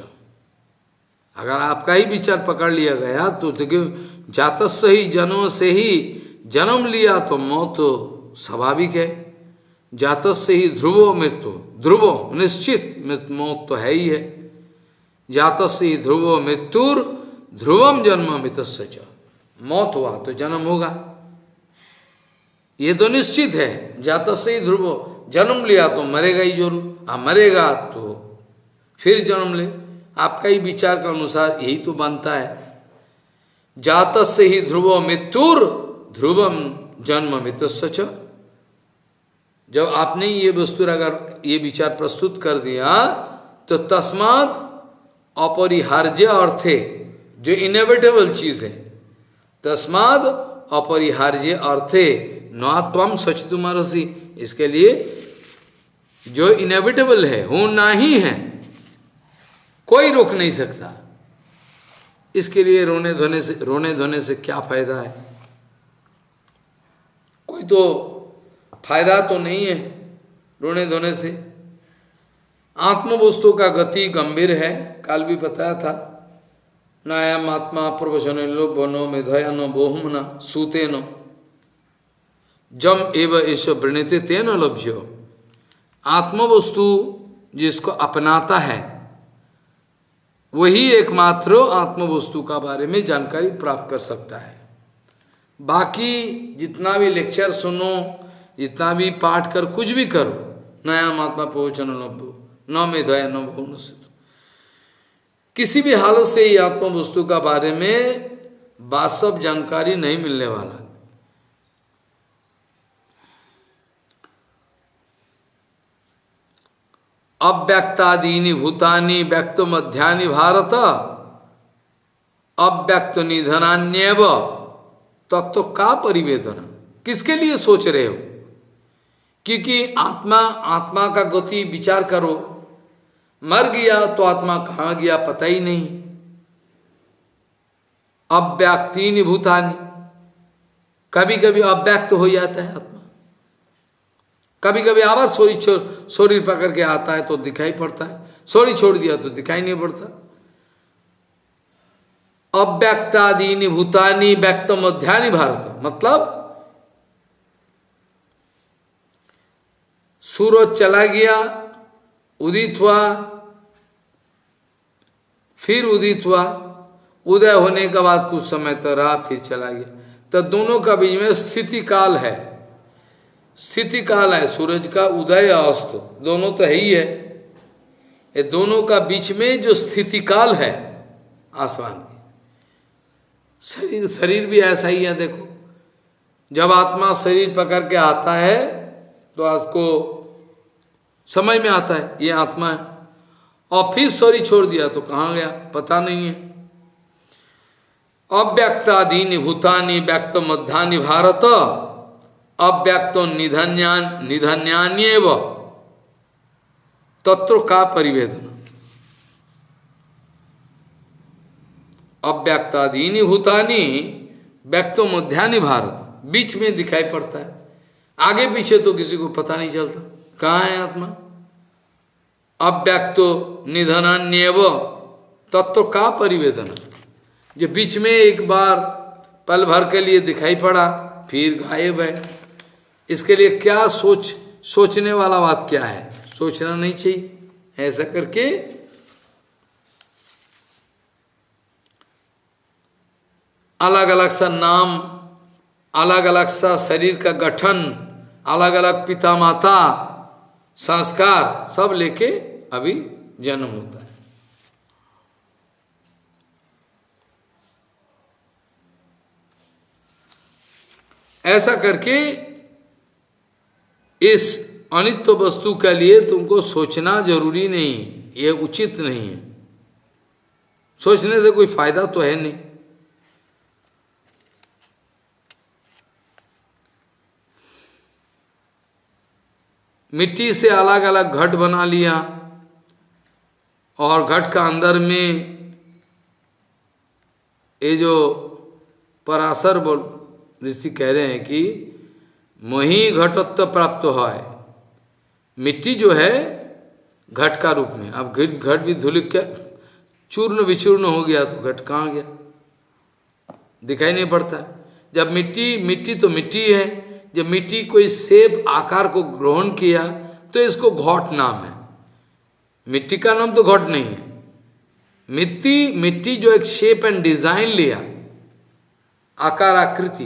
अगर आपका ही विचार पकड़ लिया गया तो देखिए जातस्य ही, जन्म से ही जन्म लिया तो मौत तो स्वाभाविक है। जातस्य ही ध्रुवो मृत्यु, ध्रुवो निश्चित मौत तो है ही है। जातस्य ही ध्रुवो मृत्युर ध्रुवम जन्म मितस्य च, मौत हुआ तो जन्म होगा, ये तो निश्चित है। जातस्य ही ध्रुवो, जन्म लिया तो मरेगा ही जरूर, मरेगा तो फिर जन्म ले, आपका ही विचार के अनुसार यही तो बनता है। जातस्य ही ध्रुवो मृत्युर ध्रुवम जन्म मितस्य च, जब आपने ये वस्तु अगर ये विचार प्रस्तुत कर दिया तो तस्मात् अपरिहार्य अर्थे, जो इनएविटेबल चीज है, तस्मात् अपरिहार्य अर्थे नात्वम सचितुम अर्हसि, इसके लिए जो इनएविटेबल है, होना ही है, कोई रोक नहीं सकता, इसके लिए रोने धोने से क्या फायदा है? कोई तो फायदा तो नहीं है रोने धोने से। आत्मवस्तु का गति गंभीर है, काल भी बताया था, नायाम आत्मा प्रवचन लोभनो मेधयनो बोहमना सूतेनो जम एव ऐश वृणीते तेन लभ्यो। आत्मवस्तु जिसको अपनाता है वही एकमात्र आत्मवस्तु का बारे में जानकारी प्राप्त कर सकता है। बाकी जितना भी लेक्चर सुनो, जितना भी पाठ कर, कुछ भी करो, नया आत्मा प्रवचन लभ्यो न मेधय न बहुन, किसी भी हालत से ये आत्मवस्तु का बारे में वास्तव जानकारी नहीं मिलने वाला। अव्यक्तादीनि भूतानि व्यक्त मध्यानि भारत अव्यक्त निधनान्यव तत्व का परिवेदना, किसके लिए सोच रहे हो? क्योंकि आत्मा का गति विचार करो, मर गया तो आत्मा कहाँ गया पता ही नहीं। अव्यक्तीनि भूतानि, कभी कभी अव्यक्त हो जाता है आत्मा, कभी कभी आवाज शरीर पकड़ के आता है तो दिखाई पड़ता है, शरीर छोड़ दिया तो दिखाई नहीं पड़ता। अव्यक्तादीनि भूतानि व्यक्त मध्यानि भारत, मतलब सूरज चला गया, उदित हुआ, फिर उदित हुआ, उदय होने के बाद कुछ समय तो रहा, फिर चला गया, तो दोनों का बीच में स्थिति काल है, स्थिति काल है। सूरज का उदय अस्त दोनों तो है ही है, ये दोनों का बीच में जो स्थिति काल है आसमान की, शरीर भी ऐसा ही है। देखो जब आत्मा शरीर पकड़ के आता है तो आपको समझ में आता है ये आत्मा है, और फिर शरीर छोड़ दिया तो कहाँ गया पता नहीं है। अव्यक्तादीनि भूतानि व्यक्त मध्यानि भारत अव्यक्त निधन्यान्येव तत्व का परिवेदना। अव्यक्तादीनि भूतानि व्यक्त मध्यानि भारत, बीच में दिखाई पड़ता है, आगे पीछे तो किसी को पता नहीं चलता कहाँ है आत्मा। अव्यक्त निधनान्येव तत्व का परिवेदना, जो बीच में एक बार पल भर के लिए दिखाई पड़ा फिर गायब है, इसके लिए क्या सोचने वाला बात क्या है, सोचना नहीं चाहिए। ऐसा करके अलग अलग सा नाम, अलग अलग सा शरीर का गठन, अलग अलग पिता माता संस्कार सब लेके अभी जन्म होता है। ऐसा करके इस अनित्य वस्तु के लिए तुमको सोचना जरूरी नहीं, ये उचित नहीं है। सोचने से कोई फायदा तो है नहीं। मिट्टी से अलग अलग घट बना लिया और घट का अंदर में ये जो पराशर बोल ऋषि कह रहे हैं कि मोही घटत्व प्राप्त है। मिट्टी जो है घट का रूप में, अब घट भी धूलिक क्या चूर्ण विचूर्ण हो गया तो घट कहाँ गया, दिखाई नहीं पड़ता। जब मिट्टी तो मिट्टी है, जब मिट्टी कोई शेप आकार को ग्रहण किया तो इसको घट नाम है। मिट्टी का नाम तो घट नहीं है। मिट्टी जो एक शेप एंड डिजाइन लिया, आकार आकृति,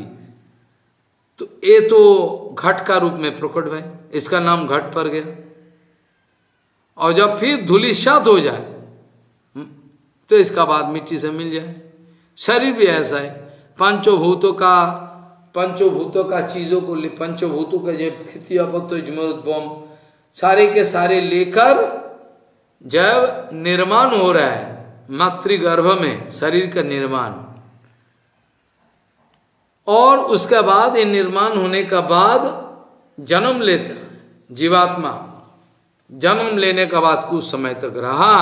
तो ये तो घट का रूप में प्रकट हुआ, इसका नाम घट पड़ गया। और जब फिर धूलिसात हो जाए तो इसका बाद मिट्टी से मिल जाए। शरीर भी ऐसा है, पंचभूतों का चीजों को ले, पंचभूतों का जब खेती बम सारे के सारे लेकर जब निर्माण हो रहा है मातृगर्भ में, शरीर का निर्माण, और उसके बाद ये निर्माण होने का बाद जन्म लेता जीवात्मा, जन्म लेने का बाद कुछ समय तक रहा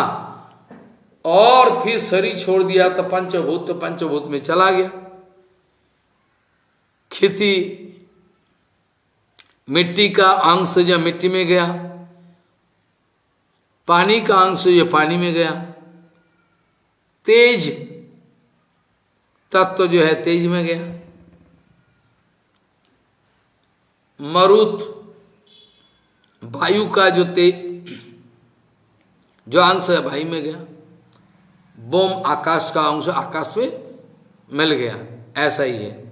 और फिर शरीर छोड़ दिया तो पंचभूत में चला गया। खेती मिट्टी का अंश जो मिट्टी में गया, पानी का अंश जो पानी में गया, तेज तत्व जो है तेज में गया, मरुत वायु का जो जो अंश है वायु में गया, बोम आकाश का अंश आकाश में मिल गया। ऐसा ही है।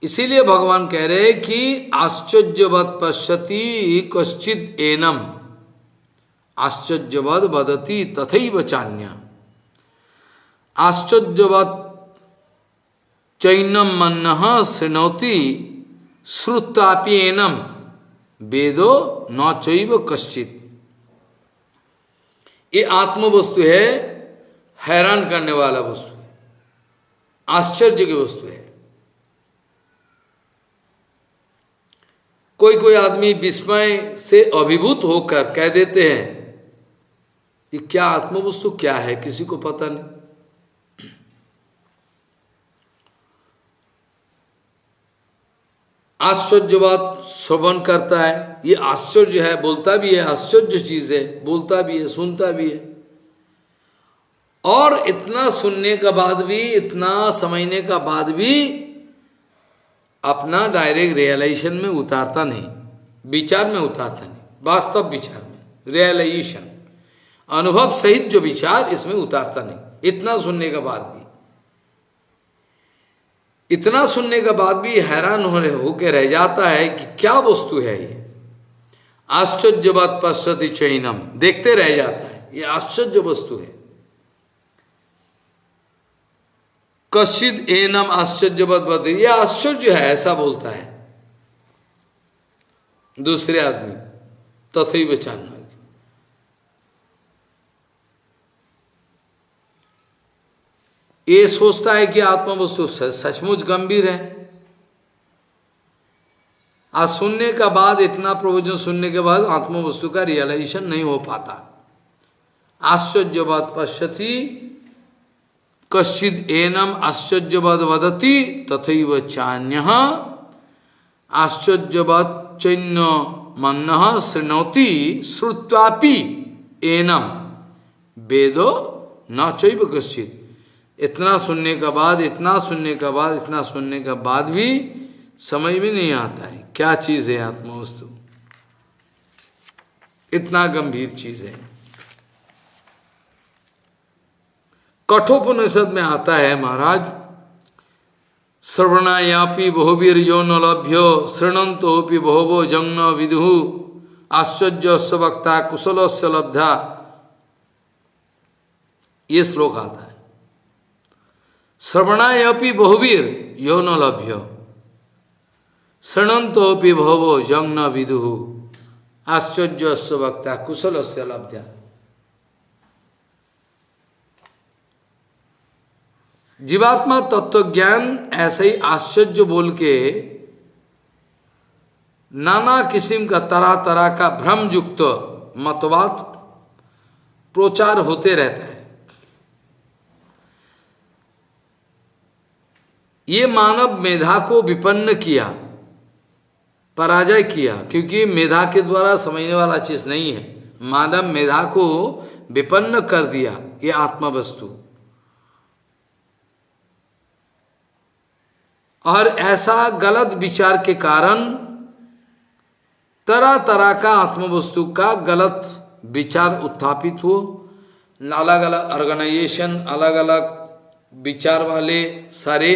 इसीलिए भगवान कह रहे कि आश्चर्यवत् पश्यति कश्चित् एनम, आश्चर्यवत् वदति तथैव चान्य। आश्चर्यवत् चैनम मन्नः शृणोति श्रुत्वापि एनम वेदो न चैव कश्चित्। ये आत्म वस्तु है, हैरान करने वाला वस्तु है, आश्चर्य की वस्तु है। कोई आदमी विस्मय से अभिभूत होकर कह देते हैं कि क्या आत्मवस्तु क्या है, किसी को पता नहीं। आश्चर्यवाद श्रवण करता है, ये आश्चर्य है, बोलता भी है, आश्चर्य चीज है, बोलता भी है, सुनता भी है। और इतना सुनने का बाद भी, इतना समझने का बाद भी अपना डायरेक्ट रियलाइजेशन में उतारता नहीं, विचार में उतारता नहीं, वास्तव विचार में, रियलाइजेशन अनुभव सहित जो विचार इसमें उतारता नहीं। इतना सुनने के बाद भी, इतना सुनने के बाद भी हैरान होकर रह जाता है कि क्या वस्तु है ये। आश्चर्यवत् पश्यति चैनम, देखते रह जाता है, ये आश्चर्य वस्तु है। कश्चित् एनम आश्चर्यवत् वदति, ये आश्चर्य है, ऐसा बोलता है दूसरे आदमी। तथैव चान्य, ये सोचता है कि आत्मवस्तु सचमुच गंभीर है। आज सुनने का बाद, इतना प्रवचन सुनने के बाद आत्मवस्तु का रियलाइजेशन नहीं हो पाता। आश्चर्यवत् पश्यति कश्चित् एनम आश्चर्यवत् वदति तथैव चान्यः आश्चर्यवत् चैन्य मन्नः शृणोति श्रुत्वापि एनम वेदो न चैव कश्चित्। इतना सुनने का बाद, इतना सुनने का बाद भी समझ में नहीं आता है क्या चीज है आत्मवस्तु। इतना गंभीर चीज है। कठोपनिषद में आता है महाराज, श्रवणायापि बहुवीर्यो न लभ्यो शृणंतोपि बहुवो जंग विदुः आश्चर्यस्य वक्ता कुशलस्य लब्धा। ये श्लोक आता है। श्रवणायापि बहुवीर यो न लभ्यो शृणंतोपि बहुवो जंग विदुः आश्चर्यस्य वक्ता कुशलस्य लब्धा। जीवात्मा तत्व ज्ञान ऐसे ही आश्चर्य बोल के नाना किस्म का तरह तरह का भ्रम युक्त मतवाद प्रचार होते रहता है। ये मानव मेधा को विपन्न किया, पराजय किया, क्योंकि मेधा के द्वारा समझने वाला चीज नहीं है। मानव मेधा को विपन्न कर दिया ये आत्मा वस्तु। और ऐसा गलत विचार के कारण तरह तरह का आत्मवस्तु का गलत विचार उत्थापित हो। अलग अलग ऑर्गेनाइजेशन, अलग अलग विचार वाले सारे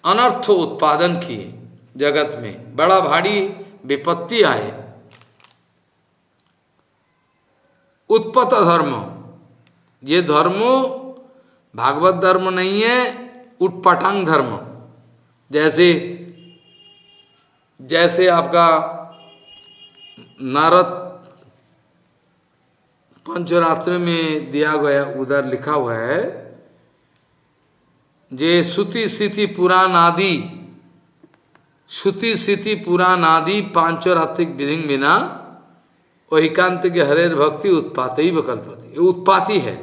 अनर्थ उत्पादन किए जगत में, बड़ा भारी विपत्ति आए। उत्पत धर्म, ये धर्म भागवत धर्म नहीं है, उटपटांग धर्म। जैसे आपका नारद पंचरात्र में दिया गया, उधर लिखा हुआ है, जे श्रुति स्थिति पुराण आदि, श्रुति स्थिति पुराण आदि पांचरात्रिक विधिंग बिना एकांत के हरेर भक्ति उत्पात ही विकल्पति। ये उत्पाती है।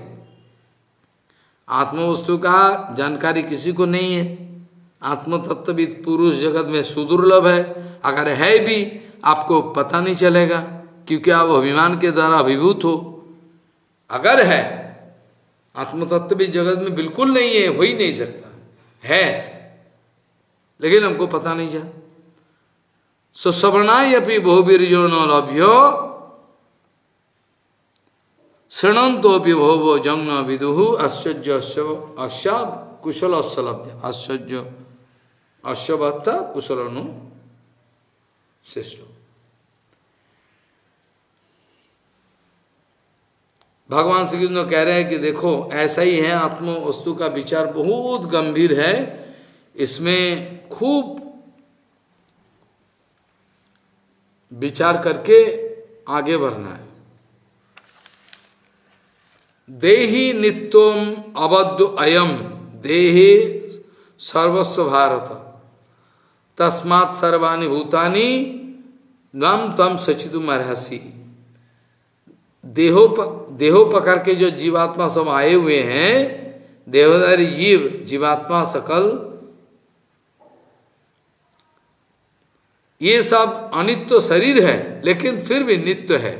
आत्मवस्तु का जानकारी किसी को नहीं है। आत्मतत्वविद पुरुष जगत में सुदुर्लभ है। अगर है भी आपको पता नहीं चलेगा, क्योंकि आप अभिमान के द्वारा अभिभूत हो। अगर है आत्मतत्वविद जगत में बिल्कुल नहीं है, हो ही नहीं सकता है, लेकिन हमको पता नहीं चला। सो श्रवणाय अपि बहुवीर्यो न लभ्यो शृणंतोपि बहुवो जंग विदुः आश्चर्य अश्याब कुशल लभ्य। आश्चर्य अश्वत्थ कुशलनु श्रेष्ठ। भगवान श्री कृष्ण कह रहे हैं कि देखो ऐसा ही है, आत्म वस्तु का विचार बहुत गंभीर है, इसमें खूब विचार करके आगे बढ़ना है। देहि नित्यम अबद्ध अयम देहे सर्वस्व भारत तस्मात् सर्वाणि भूतानि नम तम सचितुम अर्हसि। देहो पकड़ के जो जीवात्मा सब आए हुए हैं, देहधारी जीव जीवात्मा सकल, ये सब अनित्य शरीर है, लेकिन फिर भी नित्य है।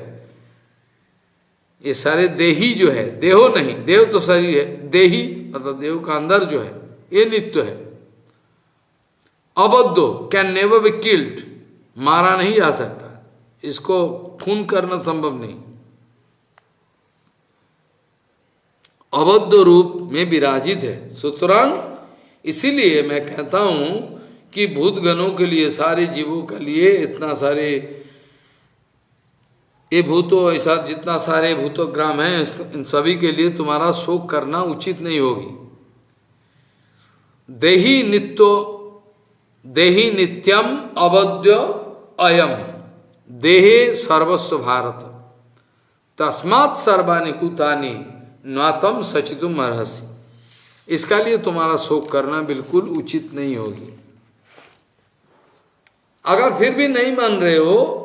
ये सारे देही जो है, देहो नहीं, देव तो शरीर है, देही मतलब देव का अंदर जो है, ये नित्य है। अबद्धो कैन नेवर बी किल्ड, मारा नहीं जा सकता, इसको खून करना संभव नहीं। अबद्ध रूप में विराजित है। सुतरां इसीलिए मैं कहता हूं कि भूतगणों के लिए, सारे जीवों के लिए, इतना सारे ये भूतों, ऐसा जितना सारे भूतोग्राम हैं, इन सभी के लिए तुम्हारा शोक करना उचित नहीं होगी। देहि नित्यम अबद्ध अयम देहे सर्वस्व भारत तस्मात् सर्वाणि भूतानि नातम सचितुम अर्हसि। इसका लिए तुम्हारा शोक करना बिल्कुल उचित नहीं होगी। अगर फिर भी नहीं मान रहे हो,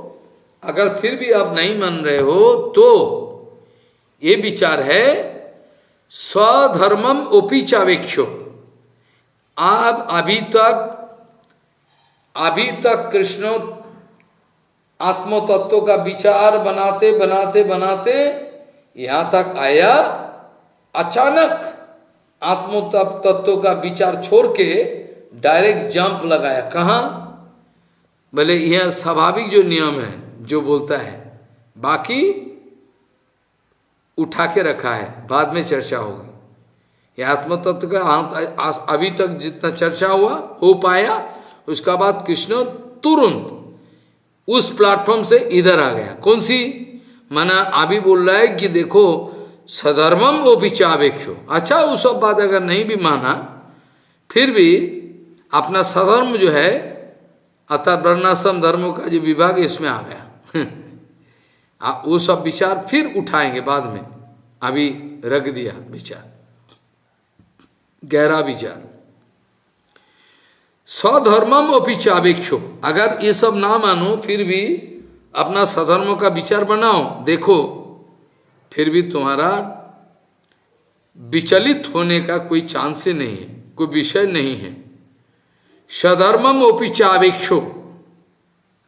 अगर फिर भी आप नहीं मान रहे हो, तो ये विचार है स्वधर्मम ओपी चावेक्षो। आप अभी तक कृष्ण आत्म तत्व का विचार बनाते बनाते बनाते यहां तक आया, अचानक आत्म तत्व का विचार छोड़ के डायरेक्ट जंप लगाया। कहाँ? बोले यह स्वाभाविक जो नियम है, जो बोलता है बाकी उठा के रखा है, बाद में चर्चा होगी। ये आत्म तत्व का अभी तक जितना चर्चा हुआ हो पाया, उसका बाद कृष्ण तुरंत उस प्लेटफॉर्म से इधर आ गया। कौन सी माना अभी बोल रहा है कि देखो सधर्मम ओ पिचावेक्षो। अच्छा, वो सब बात अगर नहीं भी माना, फिर भी अपना सधर्म जो है अर्थात वर्णाश्रम धर्मों का जो विभाग इसमें आ गया। वो सब विचार फिर उठाएंगे बाद में, अभी रख दिया विचार, गहरा विचार। सधर्मम अपि चावेक्षो, अगर ये सब ना मानो फिर भी अपना सधर्म का विचार बनाओ, देखो फिर भी तुम्हारा विचलित होने का कोई चांस ही नहीं है, कोई विषय नहीं है। सधर्मम अपि चावेक्षो,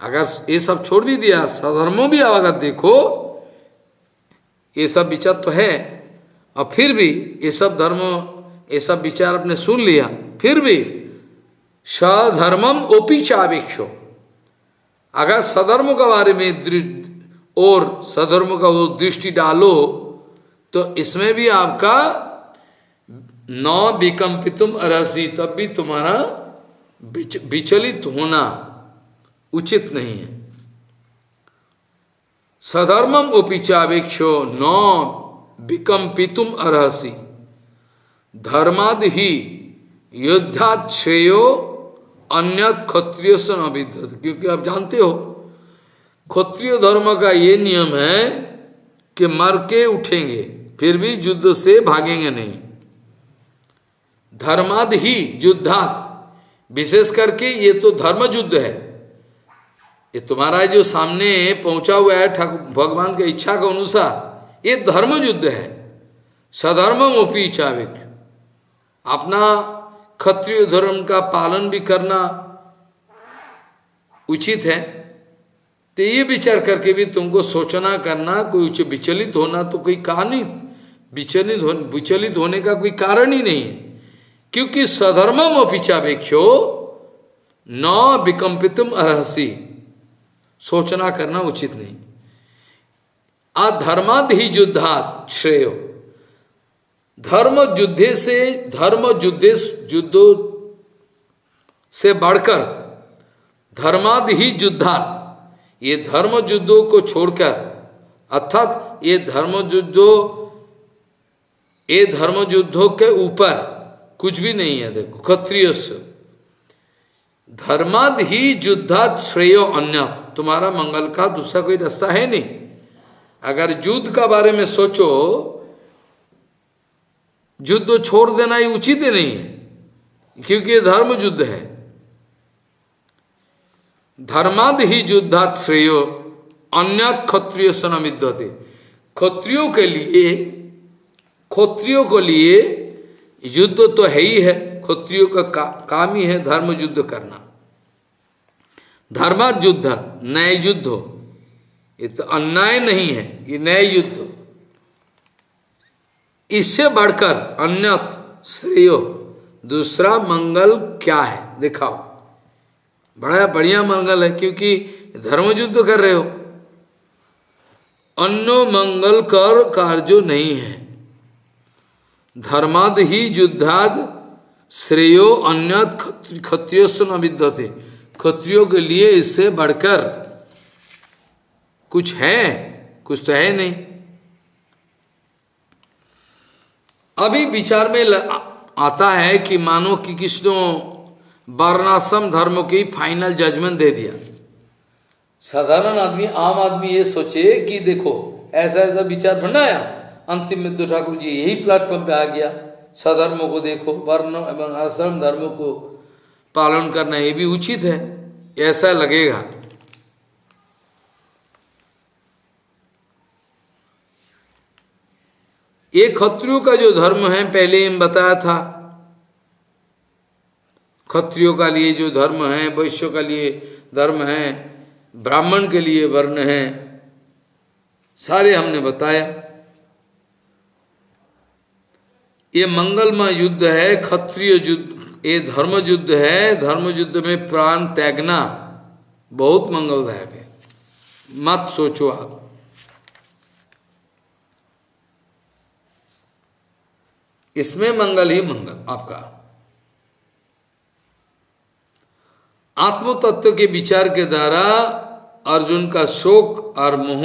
अगर ये सब छोड़ भी दिया, सधर्मों भी अगर देखो, ये सब विचार तो है, और फिर भी ये सब धर्म, ये सब विचार आपने सुन लिया, फिर भी सधर्मम ओपि चावेक्षो, अगर सधर्म के बारे में और सधर्म का वो दृष्टि डालो, तो इसमें भी आपका न विकम्पितुम अर्हसि, तब भी तुम्हारा विचलित होना उचित नहीं है। सधर्मम ओपि चावेक्षो न विकम्पितुम अर्हसि, धर्माद ही युद्धात् श्रेयो अन्यत क्षत्रिय से न विद्यते। क्योंकि आप जानते हो क्षत्रिय धर्म का ये नियम है कि मर के उठेंगे, फिर भी युद्ध से भागेंगे नहीं। धर्माद ही युद्धात्, विशेष करके ये तो धर्म युद्ध है, ये तुम्हारा जो सामने पहुंचा हुआ है भगवान की इच्छा के अनुसार, ये धर्म युद्ध है। सधर्मम अपि चावेक्षो, अपना क्षत्रिय धर्म का पालन भी करना उचित है। तो ये विचार करके भी तुमको सोचना करना, कोई विचलित होना तो कोई कारण नहीं, विचलित होने का कोई कारण ही नहीं है। क्योंकि सधर्मम अपि चावेक्षो न विकम्पितुम अर्हसि, सोचना करना उचित नहीं। अधर्माद ही युद्धात् श्रेयो, धर्म युद्धे से, युद्धों से बढ़कर धर्माद ही युद्धात्, ये धर्म युद्धों को छोड़कर, अर्थात ये धर्म युद्धों के ऊपर कुछ भी नहीं है। देखो क्षत्रिय से धर्माद ही युद्धात् श्रेयो अन्य, तुम्हारा मंगल का दूसरा कोई रास्ता है नहीं। अगर युद्ध का बारे में सोचो, युद्ध छोड़ देना ही उचित ही नहीं है, क्योंकि ये धर्म युद्ध है। धर्माद ही युद्धात् श्रेयो अन्यत क्षत्रिय से न विद्यते, क्षत्रियों को लिए युद्ध तो है ही है, क्षत्रियों का काम ही है धर्म युद्ध करना। धर्माद युद्ध, न्याय युद्ध हो, ये तो अन्याय नहीं है, ये न्याय युद्ध हो। इससे बढ़कर अन्यत श्रेयो, दूसरा मंगल क्या है दिखाओ। बड़ा बढ़िया मंगल है, क्योंकि धर्म युद्ध कर रहे हो। अन्य मंगल कर कार्य नहीं है। धर्माद ही युद्धाद श्रेयो अन्यत क्षत्रियो से न विद्यते, क्षत्रियों के लिए इससे बढ़कर कुछ है, कुछ तो है नहीं। अभी विचार में आता है कि मानो कि कृष्ण वर्णाश्रम धर्म की फाइनल जजमेंट दे दिया। साधारण आदमी, आम आदमी ये सोचे कि देखो ऐसा ऐसा विचार बनाया, अंतिम में तो ठाकुर जी यही प्लेटफॉर्म पे आ गया, सधर्मों को देखो, वर्ण एवं आश्रम धर्मों को पालन करना ये भी उचित है, ऐसा लगेगा। ये क्षत्रियों का जो धर्म है पहले हम बताया था, क्षत्रियों का लिए जो धर्म है, वैश्यों का लिए धर्म है, ब्राह्मण के लिए वर्ण है, सारे हमने बताया। ये मंगलमय युद्ध है, क्षत्रिय युद्ध, ये धर्म युद्ध है। धर्म युद्ध में प्राण त्यागना बहुत मंगलदायक है, मत सोचो आप। इसमें मंगल ही मंगल आपका। आत्म तत्व के विचार के द्वारा अर्जुन का शोक और मोह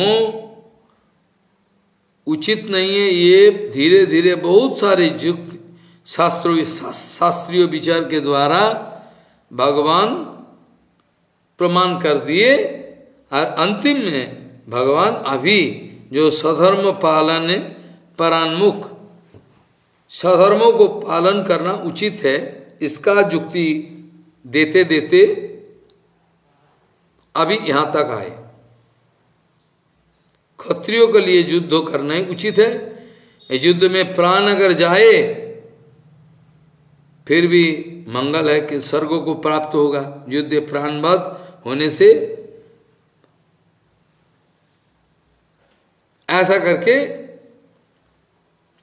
उचित नहीं है। ये धीरे धीरे बहुत सारे युक्त शास्त्रीय विचार के द्वारा भगवान प्रमाण कर दिए, और अंतिम में भगवान अभी जो सधर्म पालन परान्मुख, सधर्मों को पालन करना उचित है, इसका युक्ति देते देते अभी यहाँ तक आए। क्षत्रियों के लिए युद्ध करना ही उचित है। इस युद्ध में प्राण अगर जाए फिर भी मंगल है कि स्वर्ग को प्राप्त होगा। युद्ध प्राणवध होने से ऐसा करके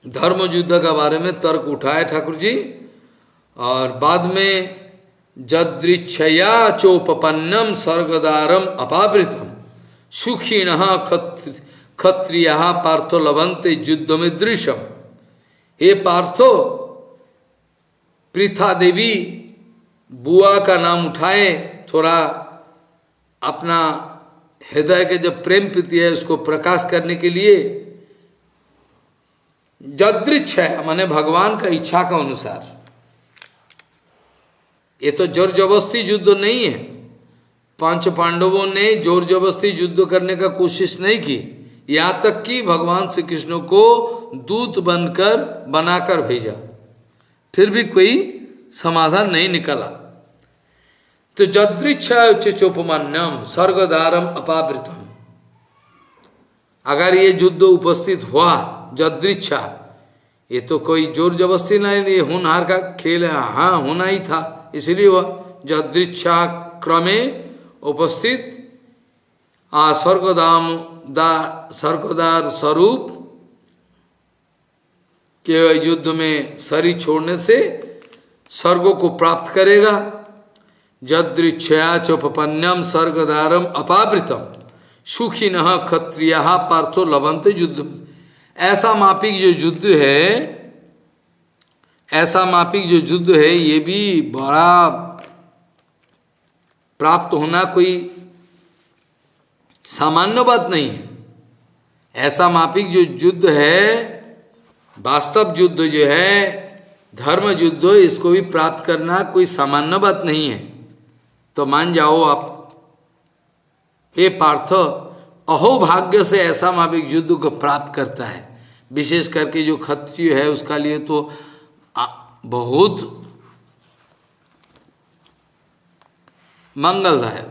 धर्म युद्ध का बारे में तर्क उठाए ठाकुर जी। और बाद में जदृच्छया चोपपन्नम स्वर्गदारम अपावृतम सुखीन क्षत्रिय पार्थो लभंते युद्ध में दृश्यम। हे पार्थो, पृथा देवी बुआ का नाम उठाए, थोड़ा अपना हृदय के जब प्रेम प्रीति है उसको प्रकाश करने के लिए। जदृच्छा माने भगवान का इच्छा का अनुसार। ये तो जोर जबरदस्ती युद्ध नहीं है। पांच पांडवों ने जोर जबरदस्ती युद्ध करने का कोशिश नहीं की, यहाँ तक कि भगवान श्री कृष्ण को दूत बनाकर भेजा, फिर भी कोई समाधान नहीं निकला। तो जदृच्छा चोपमान्यम स्वर्गदारम अपावृतम। अगर ये युद्ध उपस्थित हुआ जदृच्छा, ये तो कोई जोर जबरदस्ती नहीं, ये होनहार का खेल है, हाँ होना ही था, इसलिए वह जदृच्छा क्रमे उपस्थित स्वर्गदार स्वरूप के युद्ध में शरीर छोड़ने से स्वर्गों को प्राप्त करेगा। जदृच्छया चोपपन्यम स्वर्गदारम अपावृतम सुखिन क्षत्रिय पार्थो लभंते युद्ध। ऐसा मापिक जो युद्ध है, ऐसा मापिक जो युद्ध है, ये भी बड़ा प्राप्त होना कोई सामान्य बात नहीं है। ऐसा मापिक जो युद्ध है, वास्तव युद्ध जो है, धर्म युद्ध, इसको भी प्राप्त करना कोई सामान्य बात नहीं है। तो मान जाओ आप, हे पार्थ, अहो भाग्य से ऐसा मापिक युद्ध को प्राप्त करता है। विशेष करके जो क्षत्रिय है उसका लिए तो बहुत मंगलदायक।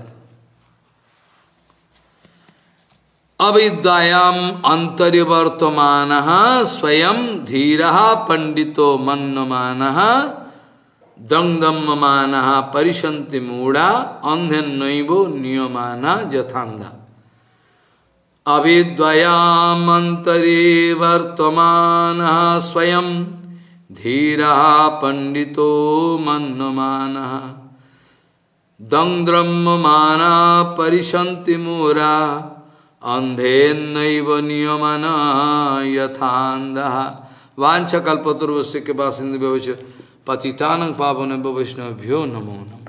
अविद्यायाम अंतर्वर्तमान स्वयं धीर पंडितो मन्यमान दंगदम्यमान परिशंति मूढ़ा अंधन्नैवो नियमान यथांधा। अविद्यायाम अंतर्वर्तमान स्वयं धीरा पंडितो मन्यमान दंद्रम्यमाना परिशंति मूरा अंधेन्नैव नियमन यथांधः। वांछा कल्पतरुस्य के पास पतितानं पावनेभ्यो वैष्णवेभ्यो नमो नमः।